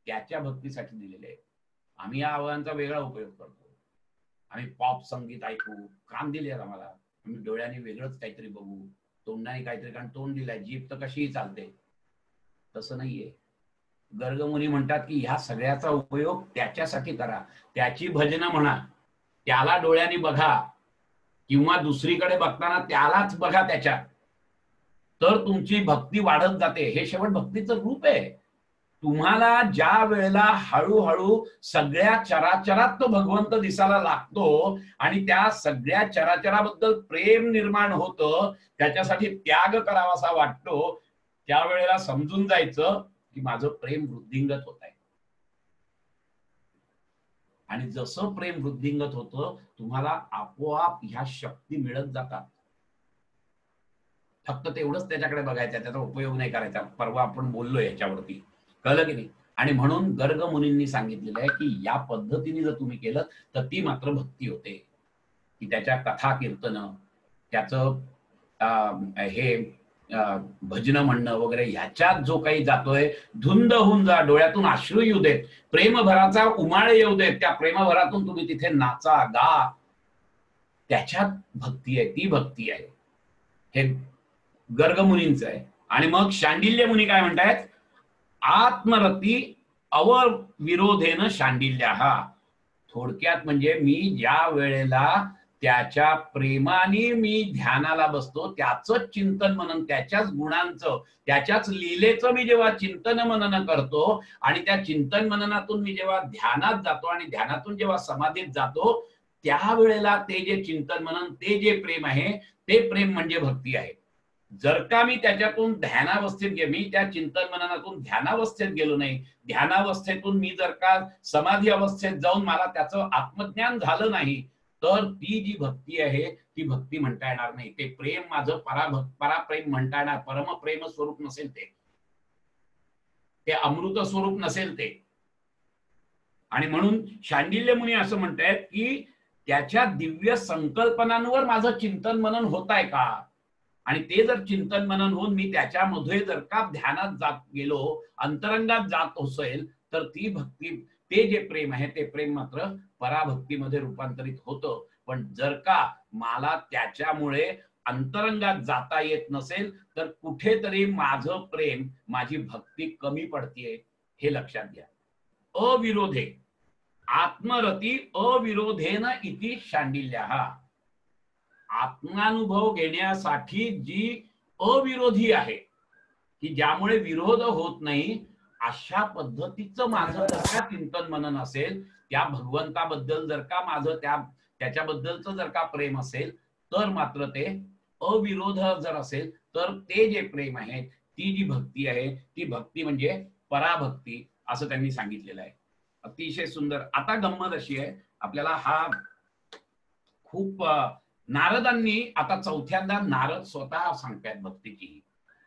त्याच्या भक्तीसाठी दिलेले आहेत. आम्ही या अवयवांचा वेगळा उपयोग करतो. आम्ही पॉप संगीत ऐकू, कान दिले आम्हाला, आम्ही डोळ्याने वेगळंच काहीतरी बघू, तोंडाने काहीतरी, कारण तोंड दिलाय, जीभ तर कशीही चालते. तसं नाहीये. गर्गमुनी म्हणतात की ह्या सगळ्याचा उपयोग त्याच्यासाठी करा. त्याची भजनं म्हणा, त्याला डोळ्यांनी बघा, किंवा दुसरीकडे बघताना त्यालाच बघा त्याच्यात, तर तुमची भक्ती वाढत जाते. हे शेवट भक्तीचं रूप आहे. तुम्हाला ज्या वेळेला हळूहळू सगळ्या चराचरात तो भगवंत दिसायला लागतो आणि त्या सगळ्या चराचराबद्दल प्रेम निर्माण होतं, त्याच्यासाठी त्याग करावासा वाटतो, त्यावेळेला समजून जायचं की माझं प्रेम वृद्धिंगत होत आहे. आणि जसं प्रेम वृद्धिंगत होतं, तुम्हाला आपोआप ह्या शक्ती मिळत जातात. फक्त तेवढंच त्याच्याकडे बघायचं, त्याचा उपयोग नाही करायचा. परवा आपण बोललो याच्यावरती, कळलं की नाही? आणि म्हणून गर्ग मुनींनी सांगितलेलं आहे की या पद्धतीने जर तुम्ही केलं तर ती मात्र भक्ती होते. की त्याच्या कथा कीर्तन, त्याचं हे भजन म्हणणं वगैरे, ह्याच्यात जो काही जातोय, धुंद होऊन जा, डोळ्यातून अश्रू येऊ देत, प्रेमभराचा उमाळ येऊ देत, त्या प्रेमभरातून तुम्ही तिथे नाचा गा, त्याच्यात भक्ती आहे, ती भक्ती आहे. हे गर्ग मुनींचं आहे. आणि मग शांडिल्य मुनी काय म्हणतायत? आत्मरती अवविरोधेन शांडिल्या. थोडक्यात म्हणजे मी ज्या वेळेला त्याच्या प्रेमाने मी ध्यानाला बसतो, त्याच चिंतन मनन, त्याच्याच गुणांचं, त्याच्याच लीलेचं मी जेव्हा चिंतन मनन करतो आणि त्या चिंतन मननातून मी जेव्हा ध्यानात जातो आणि ध्यानातून जेव्हा समाधीत जातो, त्यावेळेला ते जे चिंतन मनन, ते जे प्रेम आहे, ते प्रेम म्हणजे भक्ती आहे. जर का मी त्याच्यातून ध्यानावस्थेत गेलो, मी त्या चिंतन मननातून ध्यानावस्थेत गेलो नाही, ध्यानावस्थेतून मी जर का समाधी अवस्थेत जाऊन मला त्याचं आत्मज्ञान झालं नाही, तर ती जी भक्ती आहे ती भक्ती म्हणता येणार नाही. ते प्रेम माझं पराप्रेम म्हणता येणार, परमप्रेम स्वरूप नसेल, ते अमृत स्वरूप नसेल ते. आणि म्हणून शांडिल्य मुनी असं म्हणतायत की त्याच्या दिव्य संकल्पनांवर माझं चिंतन मनन होत आहे का, आणि ते जर चिंतन मनन होऊन मी त्याच्यामध्ये जर का ध्यानात जात गेलो, अंतरंगात जात असेल, तर ती भक्ती, ते जे प्रेम आहे ते प्रेम मात्र पराभक्तीमध्ये रूपांतरित होतं. पण जर का मला त्याच्यामुळे अंतरंगात जाता येत नसेल, तर कुठेतरी माझं प्रेम, माझी भक्ती कमी पडतीये, हे लक्षात घ्या. अविरोधे आत्मरती अविरोधेन इति शांडिल्याः. आत्मानुभव घेण्यासाठी जी अविरोधी आहे, की ज्यामुळे विरोध होत नाही, अशा पद्धतीचं माझं जर का चिंतन मनन असेल, त्या भगवंताबद्दल जर का माझं त्याच्याबद्दलचं जर का प्रेम असेल, तर मात्र ते अविरोध जर असेल, तर ते जे प्रेम आहे, ती जी भक्ती आहे, ती भक्ती म्हणजे पराभक्ती, असं त्यांनी सांगितलेलं आहे. अतिशय सुंदर. आता गंमत अशी आहे, आपल्याला हा खूप नारदांनी, आता चौथ्यांदा नारद स्वतः सांगतायत भक्तीची.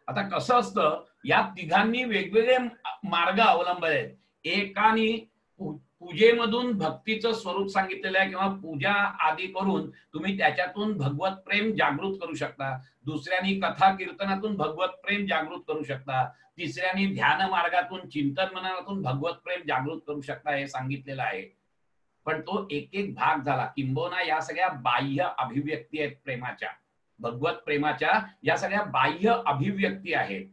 आता कसं असतं, या तिघांनी वेगवेगळे मार्ग अवलंबले आहेत. एकाने पूजेमधून भक्तीचं स्वरूप सांगितलेलं आहे, किंवा पूजा आदी करून तुम्ही त्याच्यातून भगवत प्रेम जागृत करू शकता. दुसऱ्यानी कथा कीर्तनातून भगवत प्रेम जागृत करू शकता. तिसऱ्यानी ध्यान मार्गातून, चिंतन मननातून भगवत प्रेम जागृत करू शकता, हे सांगितलेलं आहे. पण तो एक एक भाग झाला. किंबहुना या सगळ्या बाह्य अभिव्यक्ती आहेत प्रेमाच्या, भगवत प्रेमाच्या या सगळ्या बाह्य अभिव्यक्ती आहेत.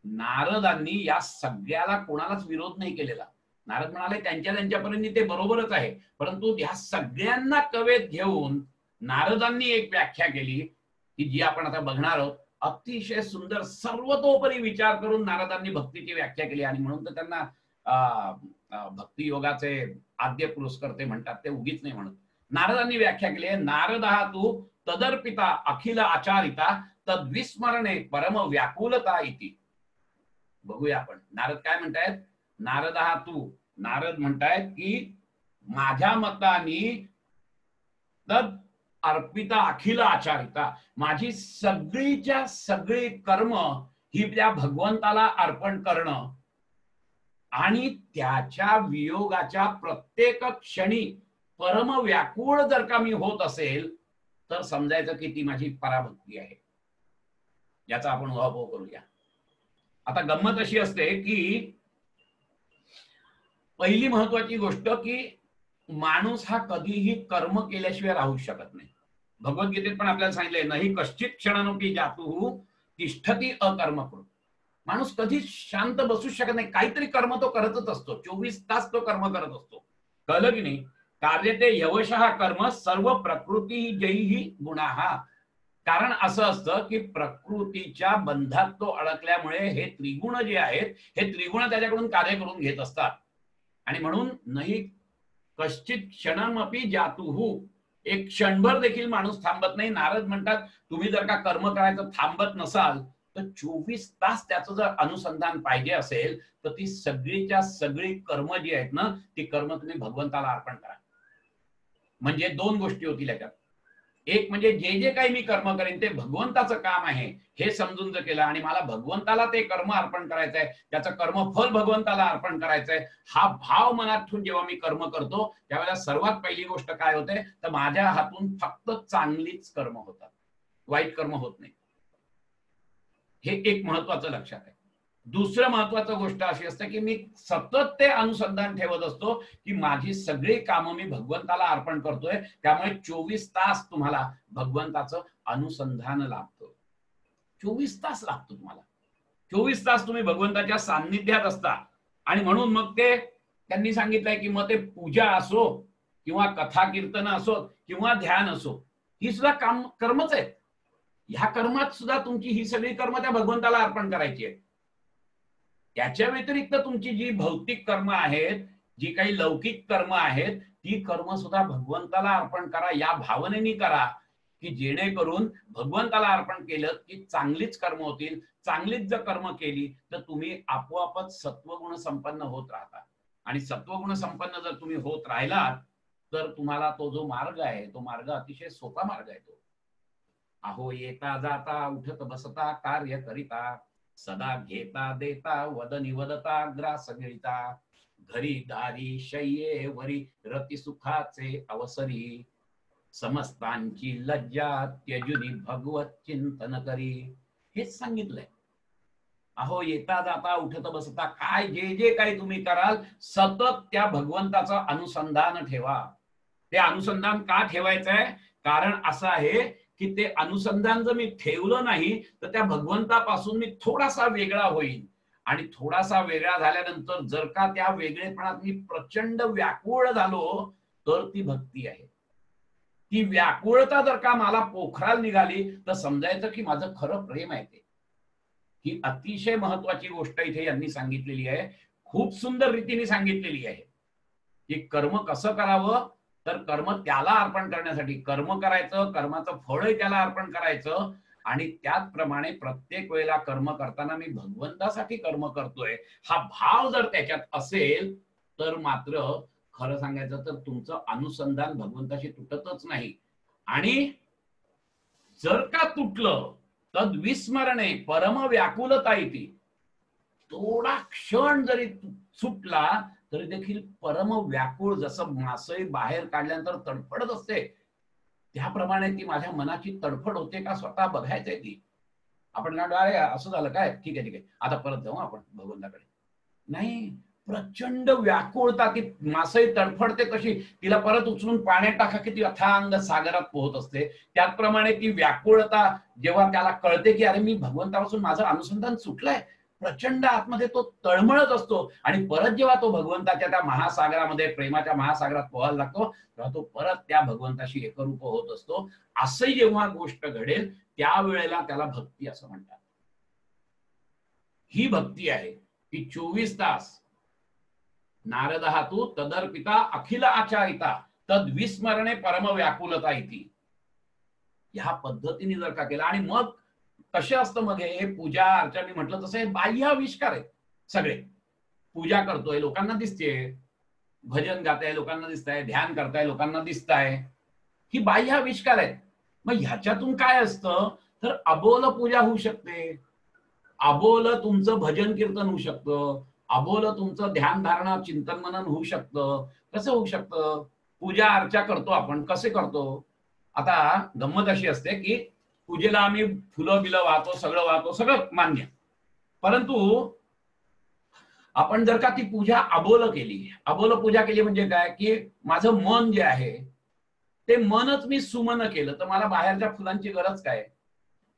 नारदांनी या सगळ्याला कोणालाच विरोध नाही केलेला. नारद म्हणाले त्यांच्यापर्यंत ते बरोबरच आहे, परंतु या सगळ्यांना कवेत घेऊन नारदांनी एक व्याख्या केली, की जी आपण आता बघणार आहोत. अतिशय सुंदर, सर्वतोपरी विचार करून नारदांनी भक्तीची व्याख्या केली. आणि म्हणून तर त्यांना भक्ती योगाचे आद्य पुरस्कर्ते म्हणतात, ते उगीच नाही म्हणत. नारदांनी व्याख्या केली आहे, नारदः तू तदर्पिता अखिल आचारिता तद्विस्मरणे परम व्याकुलता इति. बघूया आपण नारद काय म्हणतायत. नारदः तू, नारद म्हणतायत की माझ्या मतानी तद अर्पिता अखिल आचारिता, माझी सगळीच्या सगळी कर्म ही त्या भगवंताला अर्पण करणं, आणि त्याच्या वियोगाच्या प्रत्येक क्षणी परम व्याकुळ जर का मी होत असेल, तर समजायचं की ती माझी पराभक्ती आहे. याचा आपण उहापोह करूया. आता गंमत अशी असते की पहिली महत्वाची गोष्ट, की माणूस हा कधीही कर्म केल्याशिवाय राहू शकत नाही. भगवद्गीतेत पण आपल्याला सांगितलंय, नाही कश्चित क्षणनपि जातुः तिष्ठती अकर्म करून. माणूस कधीच शांत बसू शकत नाही, काहीतरी कर्म तो करतच असतो. 24 तास तो कर्म करत असतो. कळलं की नाही. कार्यते यवशः कर्म सर्व प्रकृती जैही गुणाः. कारण असं असतं की प्रकृतीच्या बंधात तो अडकल्यामुळे हे त्रिगुण जे आहेत, हे त्रिगुण त्याच्याकडून कार्य करून घेत असतात. आणि म्हणून नाही कश्चित क्षणमपि जातुः, एक क्षणभर देखील माणूस थांबत नाही. नारद म्हणतात, तुम्ही जर का कर्म करायचं थांबत नसाल, तर 24 तास त्याचं जर अनुसंधान पाहिजे असेल, तर ती सगळीच्या सगळी कर्म जी आहेत ना, ती कर्म तुम्ही भगवंताला अर्पण करा. म्हणजे दोन गोष्टी होतील याच्यात. एक म्हणजे जे जे काही मी कर्म करेन ते भगवंताचं काम आहे हे समजून जर केलं, आणि मला भगवंताला ते कर्म अर्पण करायचंय, त्याचं कर्मफल भगवंताला अर्पण करायचंय, हा भाव मनात ठेवून जेव्हा मी कर्म करतो, त्यावेळेला सर्वात पहिली गोष्ट काय होते, तर माझ्या हातून फक्त चांगलीच कर्म होतात, वाईट कर्म होत नाही. हे एक महत्वाचं लक्षात आहे. दुसरं महत्वाचं गोष्ट अशी असते की मी सतत ते अनुसंधान ठेवत असतो की माझी सगळी कामं मी भगवंताला अर्पण करतोय. त्यामुळे 24 तास तुम्हाला भगवंताचं अनुसंधान लाभतं. 24 तास लागतो तुम्हाला. 24 तास तुम्ही भगवंताच्या सान्निध्यात असता आणि म्हणून मग ते त्यांनी सांगितलंय की मग ते पूजा असो किंवा कथा कीर्तन असो किंवा ध्यान असो, ही सुद्धा कर्मच आहेत. ह्या कर्मात सुद्धा तुमची ही सगळी कर्म त्या भगवंताला अर्पण करायची आहे. त्याच्या व्यतिरिक्त तुमची जी भौतिक कर्म आहेत, जी काही लौकिक कर्म आहेत, ती कर्म सुद्धा भगवंताला अर्पण करा. या भावनेने करा की जेणेकरून भगवंताला अर्पण केलं की चांगलीच कर्म होतील. चांगलीच जर कर्म केली तर तुम्ही आपोआपच सत्वगुण संपन्न होत राहता. आणि सत्वगुण संपन्न जर तुम्ही होत राहिलात तर तुम्हाला तो जो मार्ग आहे तो मार्ग अतिशय सोपा मार्ग आहे. तो अहो येता जाता उठत बसता कार्य करिता, सदा घेता देता वद निवदता ग्रास गिळता, घरी दारी शय्ये वरी रती सुखाचे अवसरी, समस्तांची लज्जा त्यजुनी भगवत चिंतन करी. हेच सांगितलंय. अहो येता जाता उठत बसता काय जे जे काही तुम्ही कराल सतत त्या भगवंताचं अनुसंधान ठेवा. ते अनुसंधान का ठेवायचं आहे? कारण असं आहे की ते अनुसंधान जर मी ठेवलं नाही तर त्या भगवंतापासून मी थोडासा वेगळा होईल. आणि थोडासा वेगळा झाल्यानंतर जर का त्या वेगळेपणात मी प्रचंड व्याकुळ झालो तर ती भक्ती आहे. ती व्याकुळता जर का मला पोखराला निघाली तर समजायचं की माझं खरं प्रेम आहे. ते ही अतिशय महत्वाची गोष्ट इथे यांनी सांगितलेली आहे. खूप सुंदर रीतीने सांगितलेली आहे की कर्म कसं करावं. तर कर्म त्याला अर्पण करण्यासाठी कर्म करायचं, कर्माचं फळही त्याला अर्पण करायचं. आणि त्याचप्रमाणे प्रत्येक वेळेला कर्म करताना मी भगवंतासाठी कर्म करतोय हा भाव जर त्याच्यात असेल तर मात्र खरं सांगायचं तर तुमचं अनुसंधान भगवंताशी तुटतच नाही. आणि जर का तुटलं तद विस्मरणे परम व्याकुलता येते. थोडा क्षण जरी सुटला तरी देखील परम व्याकुळ, जसं मासळी बाहेर काढल्यानंतर तडफडत असते त्याप्रमाणे ती माझ्या मनाची तडफड होते का स्वतः बघायचंय. ती आपण अरे असं झालं काय, ठीक आहे ठीक आहे आता परत जाऊ आपण भगवंताकडे. नाही, प्रचंड व्याकुळता. ती मासळी तडफडते कशी, तिला परत उचलून पाण्यात टाका की ती अथांग सागरात पोहत असते. त्याचप्रमाणे ती व्याकुळता जेव्हा त्याला कळते की अरे मी भगवंतापासून माझं अनुसंधान सुटलंय, प्रचंड आतमध्ये तो तळमळत असतो. आणि परत जेव्हा तो भगवंताच्या त्या महासागरामध्ये प्रेमाच्या महासागरात पोहायला लागतो तेव्हा तो परत त्या भगवंताशी एकरूप होत असतो. असंही जेव्हा गोष्ट घडेल त्यावेळेला त्याला भक्ती असं म्हणतात. ही भक्ती आहे की 24 तास नारद तू तदर्पिता अखिल आचारिता तद विस्मरणे परम व्याकुलता इति. ह्या पद्धतीने जर का केलं. आणि मग कसे असतं मग हे पूजा अर्चा, मी म्हटलं तसं हे बाह्य आविष्कार आहेत सगळे. पूजा करतोय लोकांना दिसते, भजन गाताय लोकांना दिसताय, ध्यान करताय लोकांना दिसताय, ही बाह्य आविष्कार आहेत. मग ह्याच्यातून काय असतं तर अबोल पूजा होऊ शकते, अबोल तुमचं भजन कीर्तन होऊ शकतं, अबोल तुमचं ध्यान धारणा चिंतन मनन होऊ शकतं. कसं होऊ शकतं? पूजा अर्चा करतो आपण, कसे करतो? आता गंमत अशी असते की पूजेला आम्ही फुलं बिलं वाहतो, सगळं वाहतो, सगळं मान्य. परंतु आपण जर का ती पूजा अबोल केली, अबोल पूजा केली म्हणजे काय की माझं मन जे आहे ते मनच मी सुमन केलं तर मला बाहेरच्या फुलांची गरज काय?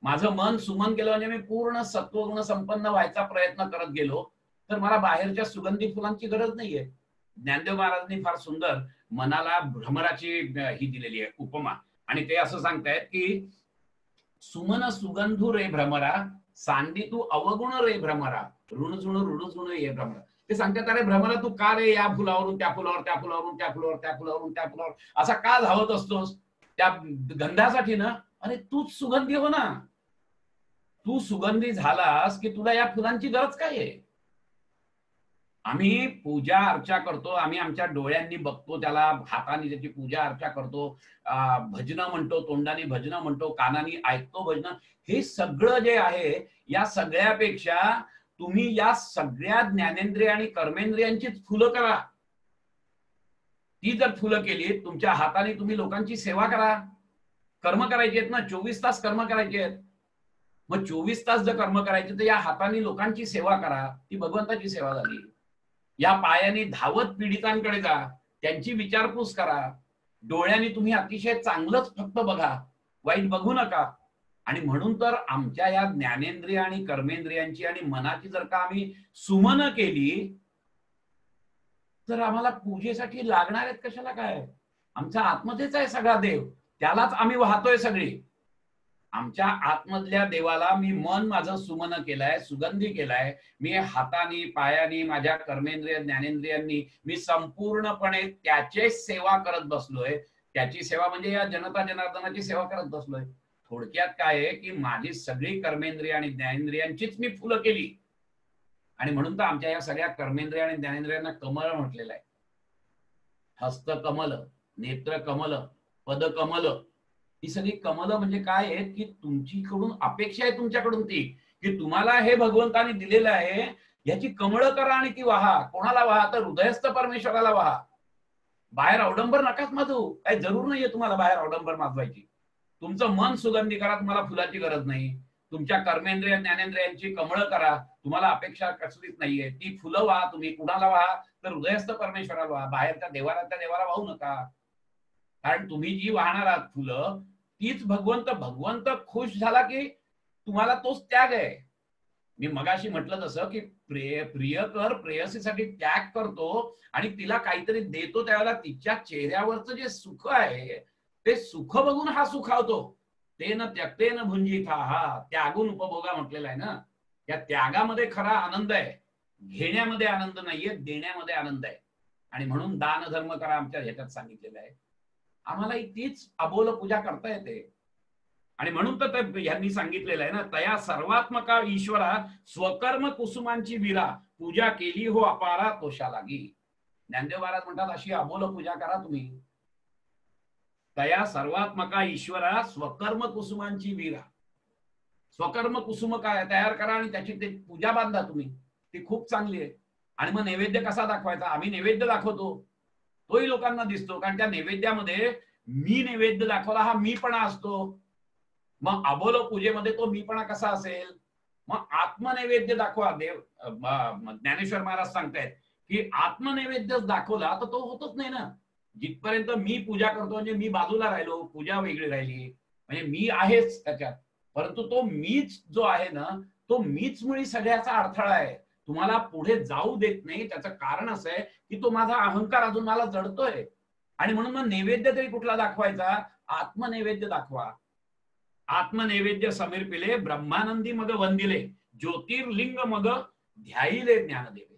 माझं मन सुमन केलं म्हणजे मी पूर्ण सत्वगुण संपन्न व्हायचा प्रयत्न करत गेलो तर मला बाहेरच्या सुगंधी फुलांची गरज नाहीये. ज्ञानदेव महाराजांनी फार सुंदर मनाला भ्रमराची ही दिलेली आहे उपमा. आणि ते असं सांगतायत की सुमन सुगंधू रे भ्रमरा, सांडी तू अवगुण रे भ्रमरा, ऋणझुण ये भ्रमरा. ते सांगतात अरे भ्रमरा तू का रे या फुलावरून त्या फुलावर, त्या फुलावरून त्या फुलावर, त्या फुलावरून त्या फुलावर असा का धावत असतोस? त्या गंधासाठी ना. अरे तूच सुगंधी हो ना. तू सुगंधी झालास की तुला या फुलांची गरज काय आहे? आम्ही पूजा अर्चा करतो, आम्ही आमच्या डोळ्यांनी बघतो त्याला, हाताने त्याची पूजा अर्चा करतो, भजनं म्हणतो, तोंडाने भजनं म्हणतो, कानाने ऐकतो भजनं. हे सगळं जे आहे या सगळ्यापेक्षा तुम्ही या सगळ्या ज्ञानेंद्रिय आणि कर्मेंद्रियांचीच फुलं करा. ती जर फुलं केली तुमच्या हाताने तुम्ही लोकांची सेवा करा. कर्म करायचे आहेत ना, 24 तास कर्म करायचे आहेत. मग 24 तास जर कर्म करायचे तर या हाताने लोकांची सेवा करा, ती भगवंताची सेवा झाली. या पायाने धावत पीडितांकडे जा, त्यांची विचारपूस करा. डोळ्यांनी तुम्ही अतिशय चांगलंच फक्त बघा, वाईट बघू नका. आणि म्हणून तर आमच्या या ज्ञानेंद्रिय आणि कर्मेंद्रियांची आणि मनाची जर का आम्ही सुमन केली तर आम्हाला पूजेसाठी लागणार आहेत कशाला काय? आमच्या आतमध्येच आहे सगळा देव, त्यालाच आम्ही वाहतोय सगळी. आमच्या आतमधल्या देवाला मी मन माझं सुमन केलंय, सुगंधी केलाय. मी हातानी पायानी माझ्या कर्मेंद्रिय ज्ञानेंद्रियांनी मी संपूर्णपणे त्याची सेवा करत बसलोय. त्याची सेवा म्हणजे या जनता जनार्दनाची सेवा करत बसलोय. थोडक्यात काय आहे की माझी सगळी कर्मेंद्रिय आणि ज्ञानेंद्रियांचीच मी फुलं केली. आणि म्हणून तर आमच्या या सगळ्या कर्मेंद्रिय आणि ज्ञानेंद्रियांना कमळ म्हटलेलं आहे. हस्त कमल, नेत्र कमल, पद कमल, ही सगळी कमल म्हणजे काय आहेत की तुमच्याकडून अपेक्षा आहे तुमच्याकडून ती की तुम्हाला हे भगवंताने दिलेलं आहे, याची कमळ करा आणि ती वाहा. कोणाला वाहा? तर हृदयस्थ परमेश्वराला वाहा. बाहेर अवडंबर नकाच माजू. काही जरूर नाहीये तुम्हाला बाहेर अवडंबर माजवायची. तुमचं मन सुगंधी करा, तुम्हाला फुलाची गरज नाही. तुमच्या कर्मेंद्रिय ज्ञानेंद्रियांची कमळ करा, तुम्हाला अपेक्षा कसलीच नाहीये. ती फुलं वाहा. तुम्ही कुणाला वाहा? तर हृदयस्थ परमेश्वराला वाहा. बाहेरच्या देवाला वाहू नका. कारण तुम्ही जी वाहणार आहात फुलं तीच भगवंत खुश झाला की तुम्हाला तोच त्याग आहे. मी मगाशी म्हटलं तसं की प्रियकर प्रेयसीसाठी त्याग करतो आणि तिला काहीतरी देतो, त्यावेळेला तिच्या चेहऱ्यावरचं जे सुख आहे ते सुख बघून हा सुखावतो. ते न त्यक्तेन भुंजिता, हा त्यागून उपभोगा म्हटलेला आहे ना. त्या त्यागामध्ये खरा आनंद आहे. घेण्यामध्ये आनंद नाहीये, देण्यामध्ये आनंद आहे. आणि म्हणून दान धर्म करा आमच्या ह्याच्यात सांगितलेलं आहे. आम्हाला तीच अबोल पूजा करता येते. आणि म्हणून तर यांनी सांगितलेलं आहे ना, तया सर्वात्मका ईश्वरा स्वकर्म कुसुमांची विरा पूजा केली हो अपारा तोषा लागी. ज्ञानदेव महाराज म्हणतात अशी अबोल पूजा करा तुम्ही. तया सर्वात्मका ईश्वरा स्वकर्म कुसुमांची विरा. स्वकर्म कुसुम काय तयार करा आणि त्याची ते पूजा बांधा तुम्ही. ती खूप चांगली आहे. आणि मग नैवेद्य कसा दाखवायचा? आम्ही नैवेद्य दाखवतो, तोही लोकांना दिसतो. कारण त्या नैवेद्यामध्ये मी नैवेद्य दाखवला हा मीपणा असतो. मग अबोल पूजेमध्ये तो मीपणा कसा असेल? मग आत्मनैवेद्य दाखवा. ज्ञानेश्वर महाराज सांगतायत की आत्मनैवेद्यच दाखवला तर तो होतच नाही ना. जिथपर्यंत मी पूजा करतो म्हणजे मी बाजूला राहिलो, पूजा वेगळी राहिली, म्हणजे मी आहेच त्याच्यात. परंतु तो मीच जो आहे ना, तो मीच मुळी सगळ्याचा अडथळा आहे. तुम्हाला पुढे जाऊ देत नाही. त्याचं कारण असं आहे की तो माझा अहंकार अजून मला जडतोय. आणि म्हणून मग नैवेद्य तरी कुठला दाखवायचा? आत्मनैवेद्य दाखवा. आत्मनैवेद्य समीर पिले ब्रह्मानंदी मग वंदिले ज्योतिर्लिंग मग ध्याईले ज्ञानदेवे.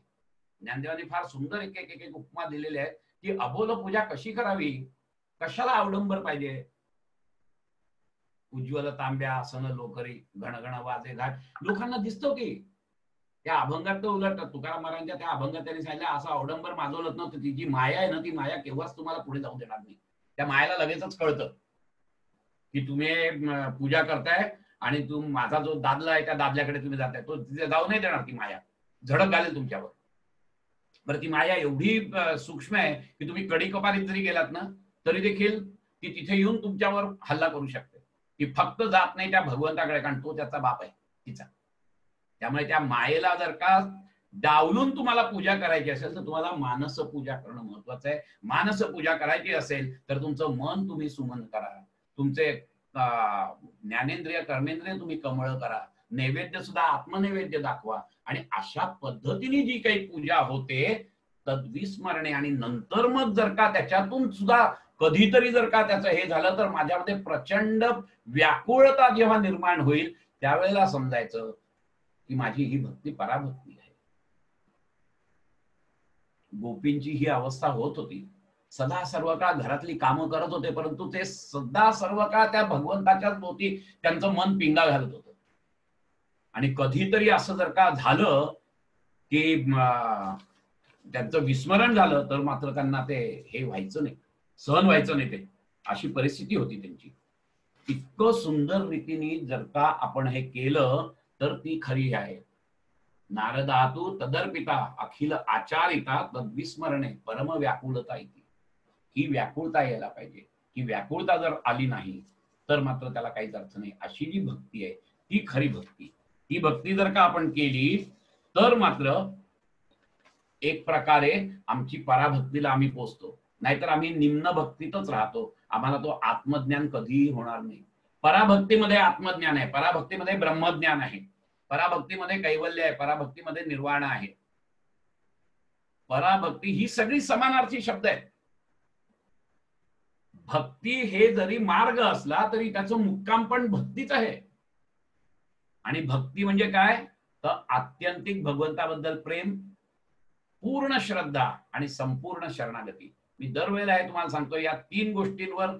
ज्ञानदेवाने फार सुंदर एक उपमा दिलेले आहेत की अबोल पूजा कशी करावी, कशाला अवडंबर पाहिजे. उज्ज्वल तांब्या आसन लोकरी घणघण वाजे घाट. लोकांना दिसतो की त्या अभंगात तर उलट तुकाराम महाराजांच्या त्या अभंगात त्यांनी सांगितलं असं अवडंबर माजवलंच नव्हतं. ती जी माया आहे ना, ती माया केव्हाच तुम्हाला पुढे जाऊ देणार नाही. त्या मायाला लगेचच कळतं की तुम्ही पूजा करताय आणि माझा जो दादला आहे त्या दादल्याकडे तुम्ही जाताय, तो तिथे जाऊ नाही देणार. ती माया झडप घालेल तुमच्यावर. बरं, ती माया एवढी सूक्ष्म आहे की तुम्ही कडी कपारीत जरी गेलात ना तरी देखील ती तिथे येऊन तुमच्यावर हल्ला करू शकते. ती फक्त जात नाही त्या भगवंताकडे, कारण तो त्याचा बाप आहे तिचा. त्यामुळे त्या मायेला जर का डावलून तुम्हाला पूजा करायची असेल तर तुम्हाला मानस पूजा करणं महत्वाचं आहे. मानस पूजा करायची असेल तर तुमचं मन तुम्ही सुमन करा, तुमचे ज्ञानेंद्रिय कर्मेंद्रिय तुम्ही कमळ करा, नैवेद्य सुद्धा आत्मनैवेद्य दाखवा. आणि अशा पद्धतीने जी काही पूजा होते तद्विस्मरणे. आणि नंतर मग जर का त्याच्यातून सुद्धा कधीतरी जर का त्याचं हे झालं तर माझ्यामध्ये प्रचंड व्याकुळता जेव्हा निर्माण होईल त्यावेळेला समजायचं की माझी ही भक्ती पराभक्ती आहे. गोपींची ही अवस्था होत होती. सदा सर्व काळ घरातली कामं करत होते, परंतु ते सदा सर्व काळ त्या भगवंताच्याच भोवती त्यांचं मन पिंगा घालत होतं. आणि कधीतरी असं जर का झालं की त्यांचं विस्मरण झालं तर मात्र त्यांना ते हे व्हायचं नाही, सहन व्हायचं नाही. ते अशी परिस्थिती होती त्यांची. इतकं सुंदर रीतीने जर का आपण हे केलं तर ती खरी आहे. नारदातू तदर्पिता अखिल आचारिता तद्विस्मरणे परम व्याकुलता येते. ही व्याकुळता यायला पाहिजे. ही व्याकुळता जर आली नाही तर मात्र त्याला काहीच अर्थ नाही. अशी जी भक्ती आहे ती खरी भक्ती. ती भक्ती जर का आपण केली तर मात्र एक प्रकारे आमची पराभक्तीला आम्ही पोचतो. नाहीतर आम्ही निम्न भक्तीतच राहतो. आम्हाला तो आत्मज्ञान कधीही होणार नाही. पराभक्तीमध्ये आत्मज्ञान आहे, पराभक्तीमध्ये ब्रह्मज्ञान आहे, पराभक्तीमध्ये कैवल्य आहे, पराभक्तीमध्ये निर्वाण आहे. पराभक्ती ही सगळी समानार्थी शब्द आहेत. भक्ती हे जरी मार्ग असला तरी त्याचं मुक्काम पण भक्तीच आहे. आणि भक्ती म्हणजे काय तर आत्यंतिक भगवंताबद्दल प्रेम, पूर्ण श्रद्धा आणि संपूर्ण शरणागती. मी दरवेळेला हे तुम्हाला सांगतो, या 3 गोष्टींवर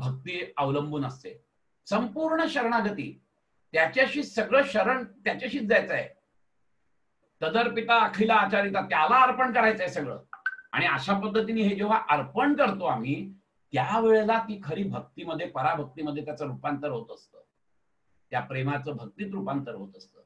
भक्ती अवलंबून असते. संपूर्ण शरणागती, त्याच्याशी सगळं शरण त्याच्याशीच जायचं आहे. तदर्पिता अखिला आचारिता, त्याला अर्पण करायचंय सगळं. आणि अशा पद्धतीने हे जेव्हा अर्पण करतो आम्ही, त्यावेळेला ती खरी भक्तीमध्ये, पराभक्तीमध्ये त्याचं रूपांतर होत असतं. त्या प्रेमाचं भक्तीत रूपांतर होत असतं.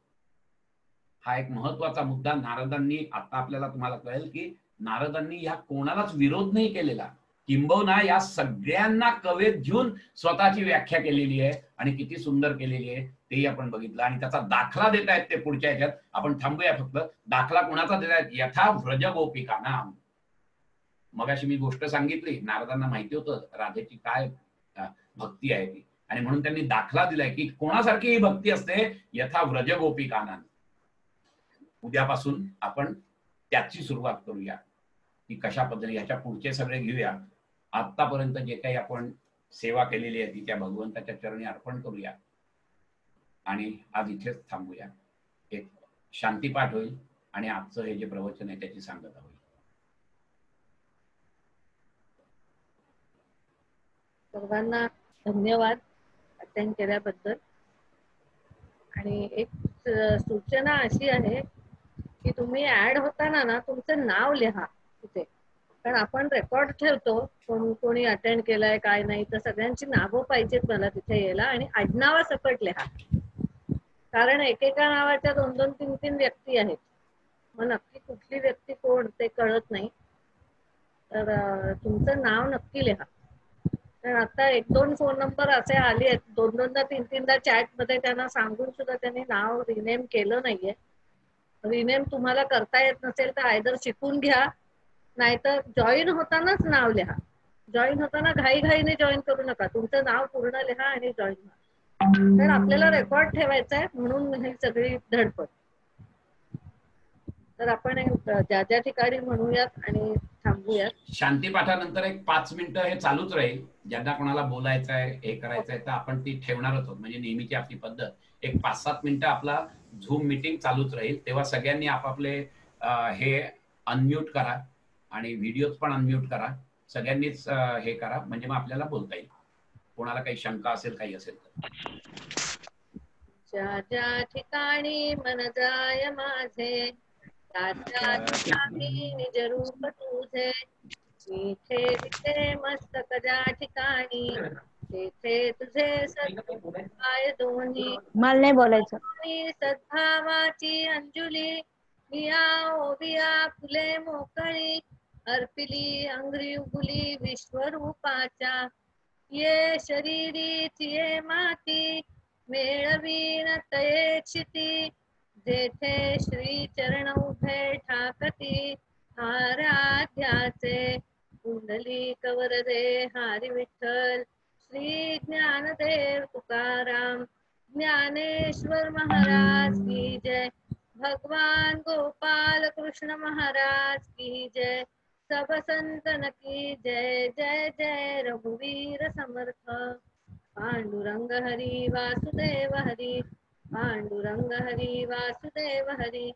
हा एक महत्वाचा मुद्दा नारदांनी, आता आपल्याला तुम्हाला कळेल की नारदांनी ह्या कोणालाच विरोध नाही केलेला, किंबहुना या सगळ्यांना कवेत घेऊन स्वतःची व्याख्या केलेली आहे आणि किती सुंदर केलेली आहे तेही आपण बघितलं. आणि त्याचा दाखला देत आहेत ते पुढच्या ह्याच्यात. आपण थांबूया फक्त. दाखला कोणाचा देत आहेत? यथा व्रज गोपिकांना. मगाशी मी गोष्ट सांगितली, नारदांना माहिती होतं राधेची काय भक्ती आहे ती, आणि म्हणून त्यांनी दाखला दिलाय की कोणासारखी ही भक्ती असते, यथा व्रज गोपिकांना. उद्यापासून आपण त्याची सुरुवात करूया की कशा पद्धतीने, ह्याच्या पुढचे सगळे घेऊया. आतापर्यंत जे काही आपण सेवा केलेली आहे ती त्या भगवंताच्या चरणी अर्पण करूया आणि आज इथेच थांबूया. एक शांतीपाठ होईल आणि आजचं हे जे प्रवचन आहे त्याची सांगता होईल. सर्वांना धन्यवाद अटेंड केल्याबद्दल. आणि एक सूचना अशी आहे की तुम्ही ऍड होताना ना तुमचं नाव लिहा तिथे, कारण आपण रेकॉर्ड ठेवतो कोणी अटेंड केलाय काय नाही, तर सगळ्यांची नावं पाहिजेत मला तिथे यायला. आणि आडनावासकट लिहा, कारण एकेका नावाच्या 2-2, 3-3 व्यक्ती आहेत. मग नक्की कुठली व्यक्ती कोण ते कळत नाही. तर तुमचं नाव नक्की लिहा. कारण आता 1-2 फोन नंबर असे आले आहेत, 2-2दा 3-3दा चॅट मध्ये त्यांना सांगून सुद्धा त्यांनी नाव रिनेम केलं नाहीये. रिनेम तुम्हाला करता येत नसेल तर आयदर शिकून घ्या, नाहीतर जॉईन होतानाच नाव लिहा. जॉईन होताना घाईघाईने जॉईन करू नका, तुमचं नाव पूर्ण लिहा आणि जॉईन व्हा. तर आपल्याला रेकॉर्ड ठेवायचा आहे म्हणून ही सगळी धडपड. तर आपण ज्या ज्या ठिकाणी म्हणूयात आणि थांबूयात. शांतीपाठानंतर एक 5 मिनिटं हे चालूच राहील. ज्यांना कोणाला बोलायचं आहे, हे करायचं आहे, तर आपण ती ठेवणारच आहोत. म्हणजे नेहमीची आपली पद्धत, एक 5-7 मिनिटं आपला झूम मीटिंग चालूच राहील. तेव्हा सगळ्यांनी आपापले हे अनम्यूट करा आणि व्हिडिओज पण अनम्यूट करा. सगळ्यांनीच हे करा, म्हणजे मग आपल्याला बोलता येईल. कोणाला काही शंका असेल, काही असेल तर. ज्या ज्या ठिकाणी मन जाय माझे, त्या त्या ठिकाणी निज रूप तुझे. इथे तिथे मस्तक ज्या ठिकाणी, तेथे तुझे सत्पाय दोन्ही. मला नाही बोलायचं. सद्भावाची अंजुली, मिया ओविया फुले मोकळी. अर्पिली अंघ्री उगुली विश्वरूपाच्या. ये शरीरीची ये माती, मेळवीन तये क्षिती. जेथे श्री चरण उभे ठाकती, आराध्याचे कुंडलिक वरदे हरी विठ्ठल. श्री ज्ञानदेव तुकाराम ज्ञानेश्वर महाराज की जय. भगवान गोपाल कृष्ण महाराज की जय. सब संतन की जय. जय जय रघुवीर समर्थ. पांडुरंग हरी वासुदेव हरी, पांडुरंग हरी वासुदेव हरी,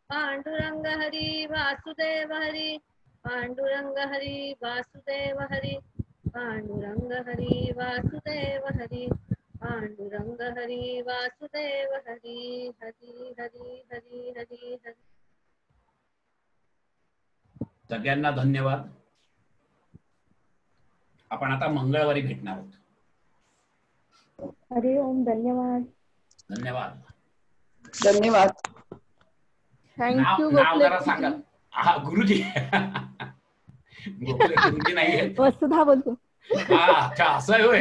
पांडुरंग हरी वासुदेव हरी, पांडुरंग हरी वासुदेव हरी, पांडुरंग हरी वासुदेव हरी, पांडुरंग हरी वासुदेव हरी. हरी हरी हरी हरी हरी. सगळ्यांना धन्यवाद. आपण आता मंगळवारी भेटणार आहोत. हरि ओम. धन्यवाद. धन्यवाद. धन्यवाद. थँक्यू. नाव जरा सांगा. हा गुरुजी. गोखले गुरुजी नाहीये. वसुधा बोलतो. अच्छा, असं आहे होय.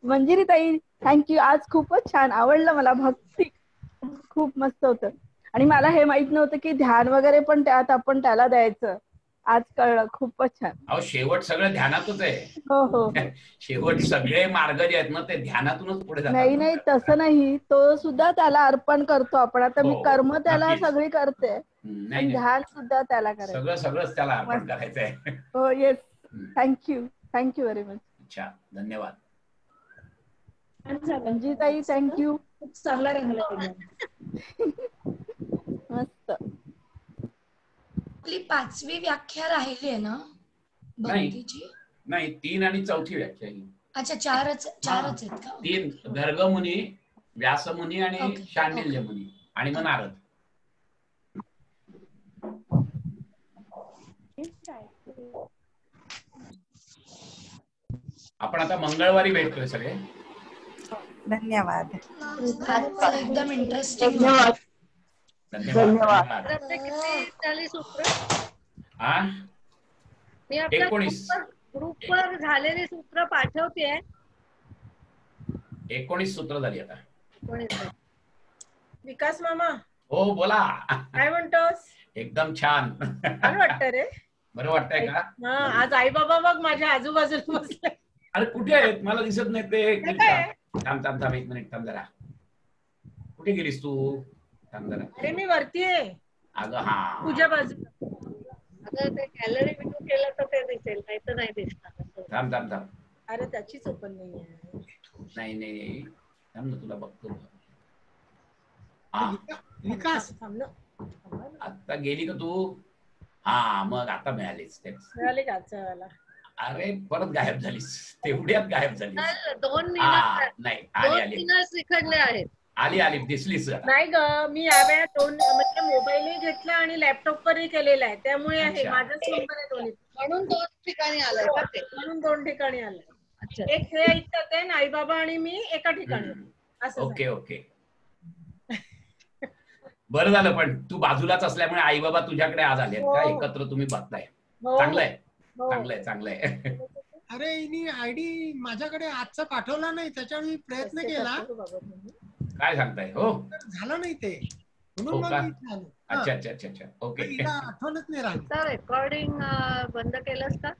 मंजिरी ताई थँक्यू. आज खूपच छान आवडलं मला. भक्ती खूप मस्त होतं. आणि मला हे माहित नव्हतं की ध्यान वगैरे पण त्यात आपण त्याला द्यायचं. आज कळलं. खूपच छान. अहो शेवट सगळं ध्यानातच आहे. हो हो हो. शेवट सगळे मार्ग जे आहेत ना ते ध्यानातूनच पुढे नाही नाही जातात. तसं नाही. तो सुद्धा त्याला अर्पण करतो आपण. आता मी हो, कर्म त्याला नक्कीच. सगळी करते नाही पण नाही ध्यान सुद्धा त्याला करायचं. सगळं सगळंच त्याला अर्पण मस्त. करायचंय. हो येस. Thank you very much. अच्छा धन्यवाद. अंजिताई थँक्यू. खूप चांगला रंगला एकदम. मस्त. आपली 5वी व्याख्या राहिली आहे ना नाही. भक्तीची? नाही 3 आणि 4थी व्याख्या ही. अच्छा चारच आहेत का? 3 गर्गमुनी, व्यासमुनी आणि ओके, शांडिल्य मुनी आणि मग नारद. आपण आता मंगळवारी भेटतोय सगळे. धन्यवाद. आजचं एकदम इंटरेस्टिंग. धन्यवाद. धन्यवाद. तर आपले किती झाली सूत्र? हा मी आपल्या 19. ग्रुपवर झालेली सूत्र पाठवतेय. 19 सूत्र झाली आता. विकास मामा हो बोला. काय म्हणतोस? एकदम छान. बरं वाटतं रे. बरं वाटतंय का? हा आज आई बाबा बघ माझ्या आजूबाजूला बसले. अरे कुठे आहेत मला दिसत नाही ते. एक मिनिट काय? थांब 1 मिनिट थांब जरा. कुठे गेलीस तू? थांब जरा. अरे मी वरती आहे अगं हा तुझ्या बाजूला. आता ते गॅलरी व्ह्यू केलं तर ते दिसेल नाही तर नाही दिसणार. थांब. अरे त्याचीच ओपन नाहीये. नाही थांब ना तुला बघतो. हा विकास थांब ना. आता गेली का तू? हा मग आता मिळालीच तेच. मिळाले का चला. अरे परत गायब झालीस. तेवढ्यात गायब झालीस. तर 2 हा मिनिट नाही 2 आली मिनिट इकडले आहेत. आली दिसलीस. नाही ग मी यावेळा म्हणजे मोबाईलही घेतला आणि लॅपटॉप वरही केलेला आहे त्यामुळे आहे अच्छा. माझाच नंबर आहे दोन्ही. म्हणून 2 ठिकाणी आलंय का ते? म्हणून 2 ठिकाणी आले. अच्छा. एक हे ऐकतात आहे आई बाबा आणि मी एका ठिकाणी असं झालं. ओके बरं झालं पण तू बाजूलाच असल्यामुळे आई बाबा तुझ्याकडे आज आले का? हो. एकत्र तुम्ही बघताय. हो. चांगलंय हो. चांगलंय. अरे हिने आयडी माझ्याकडे आजचा पाठवला नाही त्याच्यावर मी प्रयत्न केला काय सांगताय? हो तर झालं नाही ते म्हणून हो मग का? मी इथे आलो. अच्छा तर ओके. हिला आठवणच नाही राहिली. तर रेकॉर्डिंग बंद केलंस का?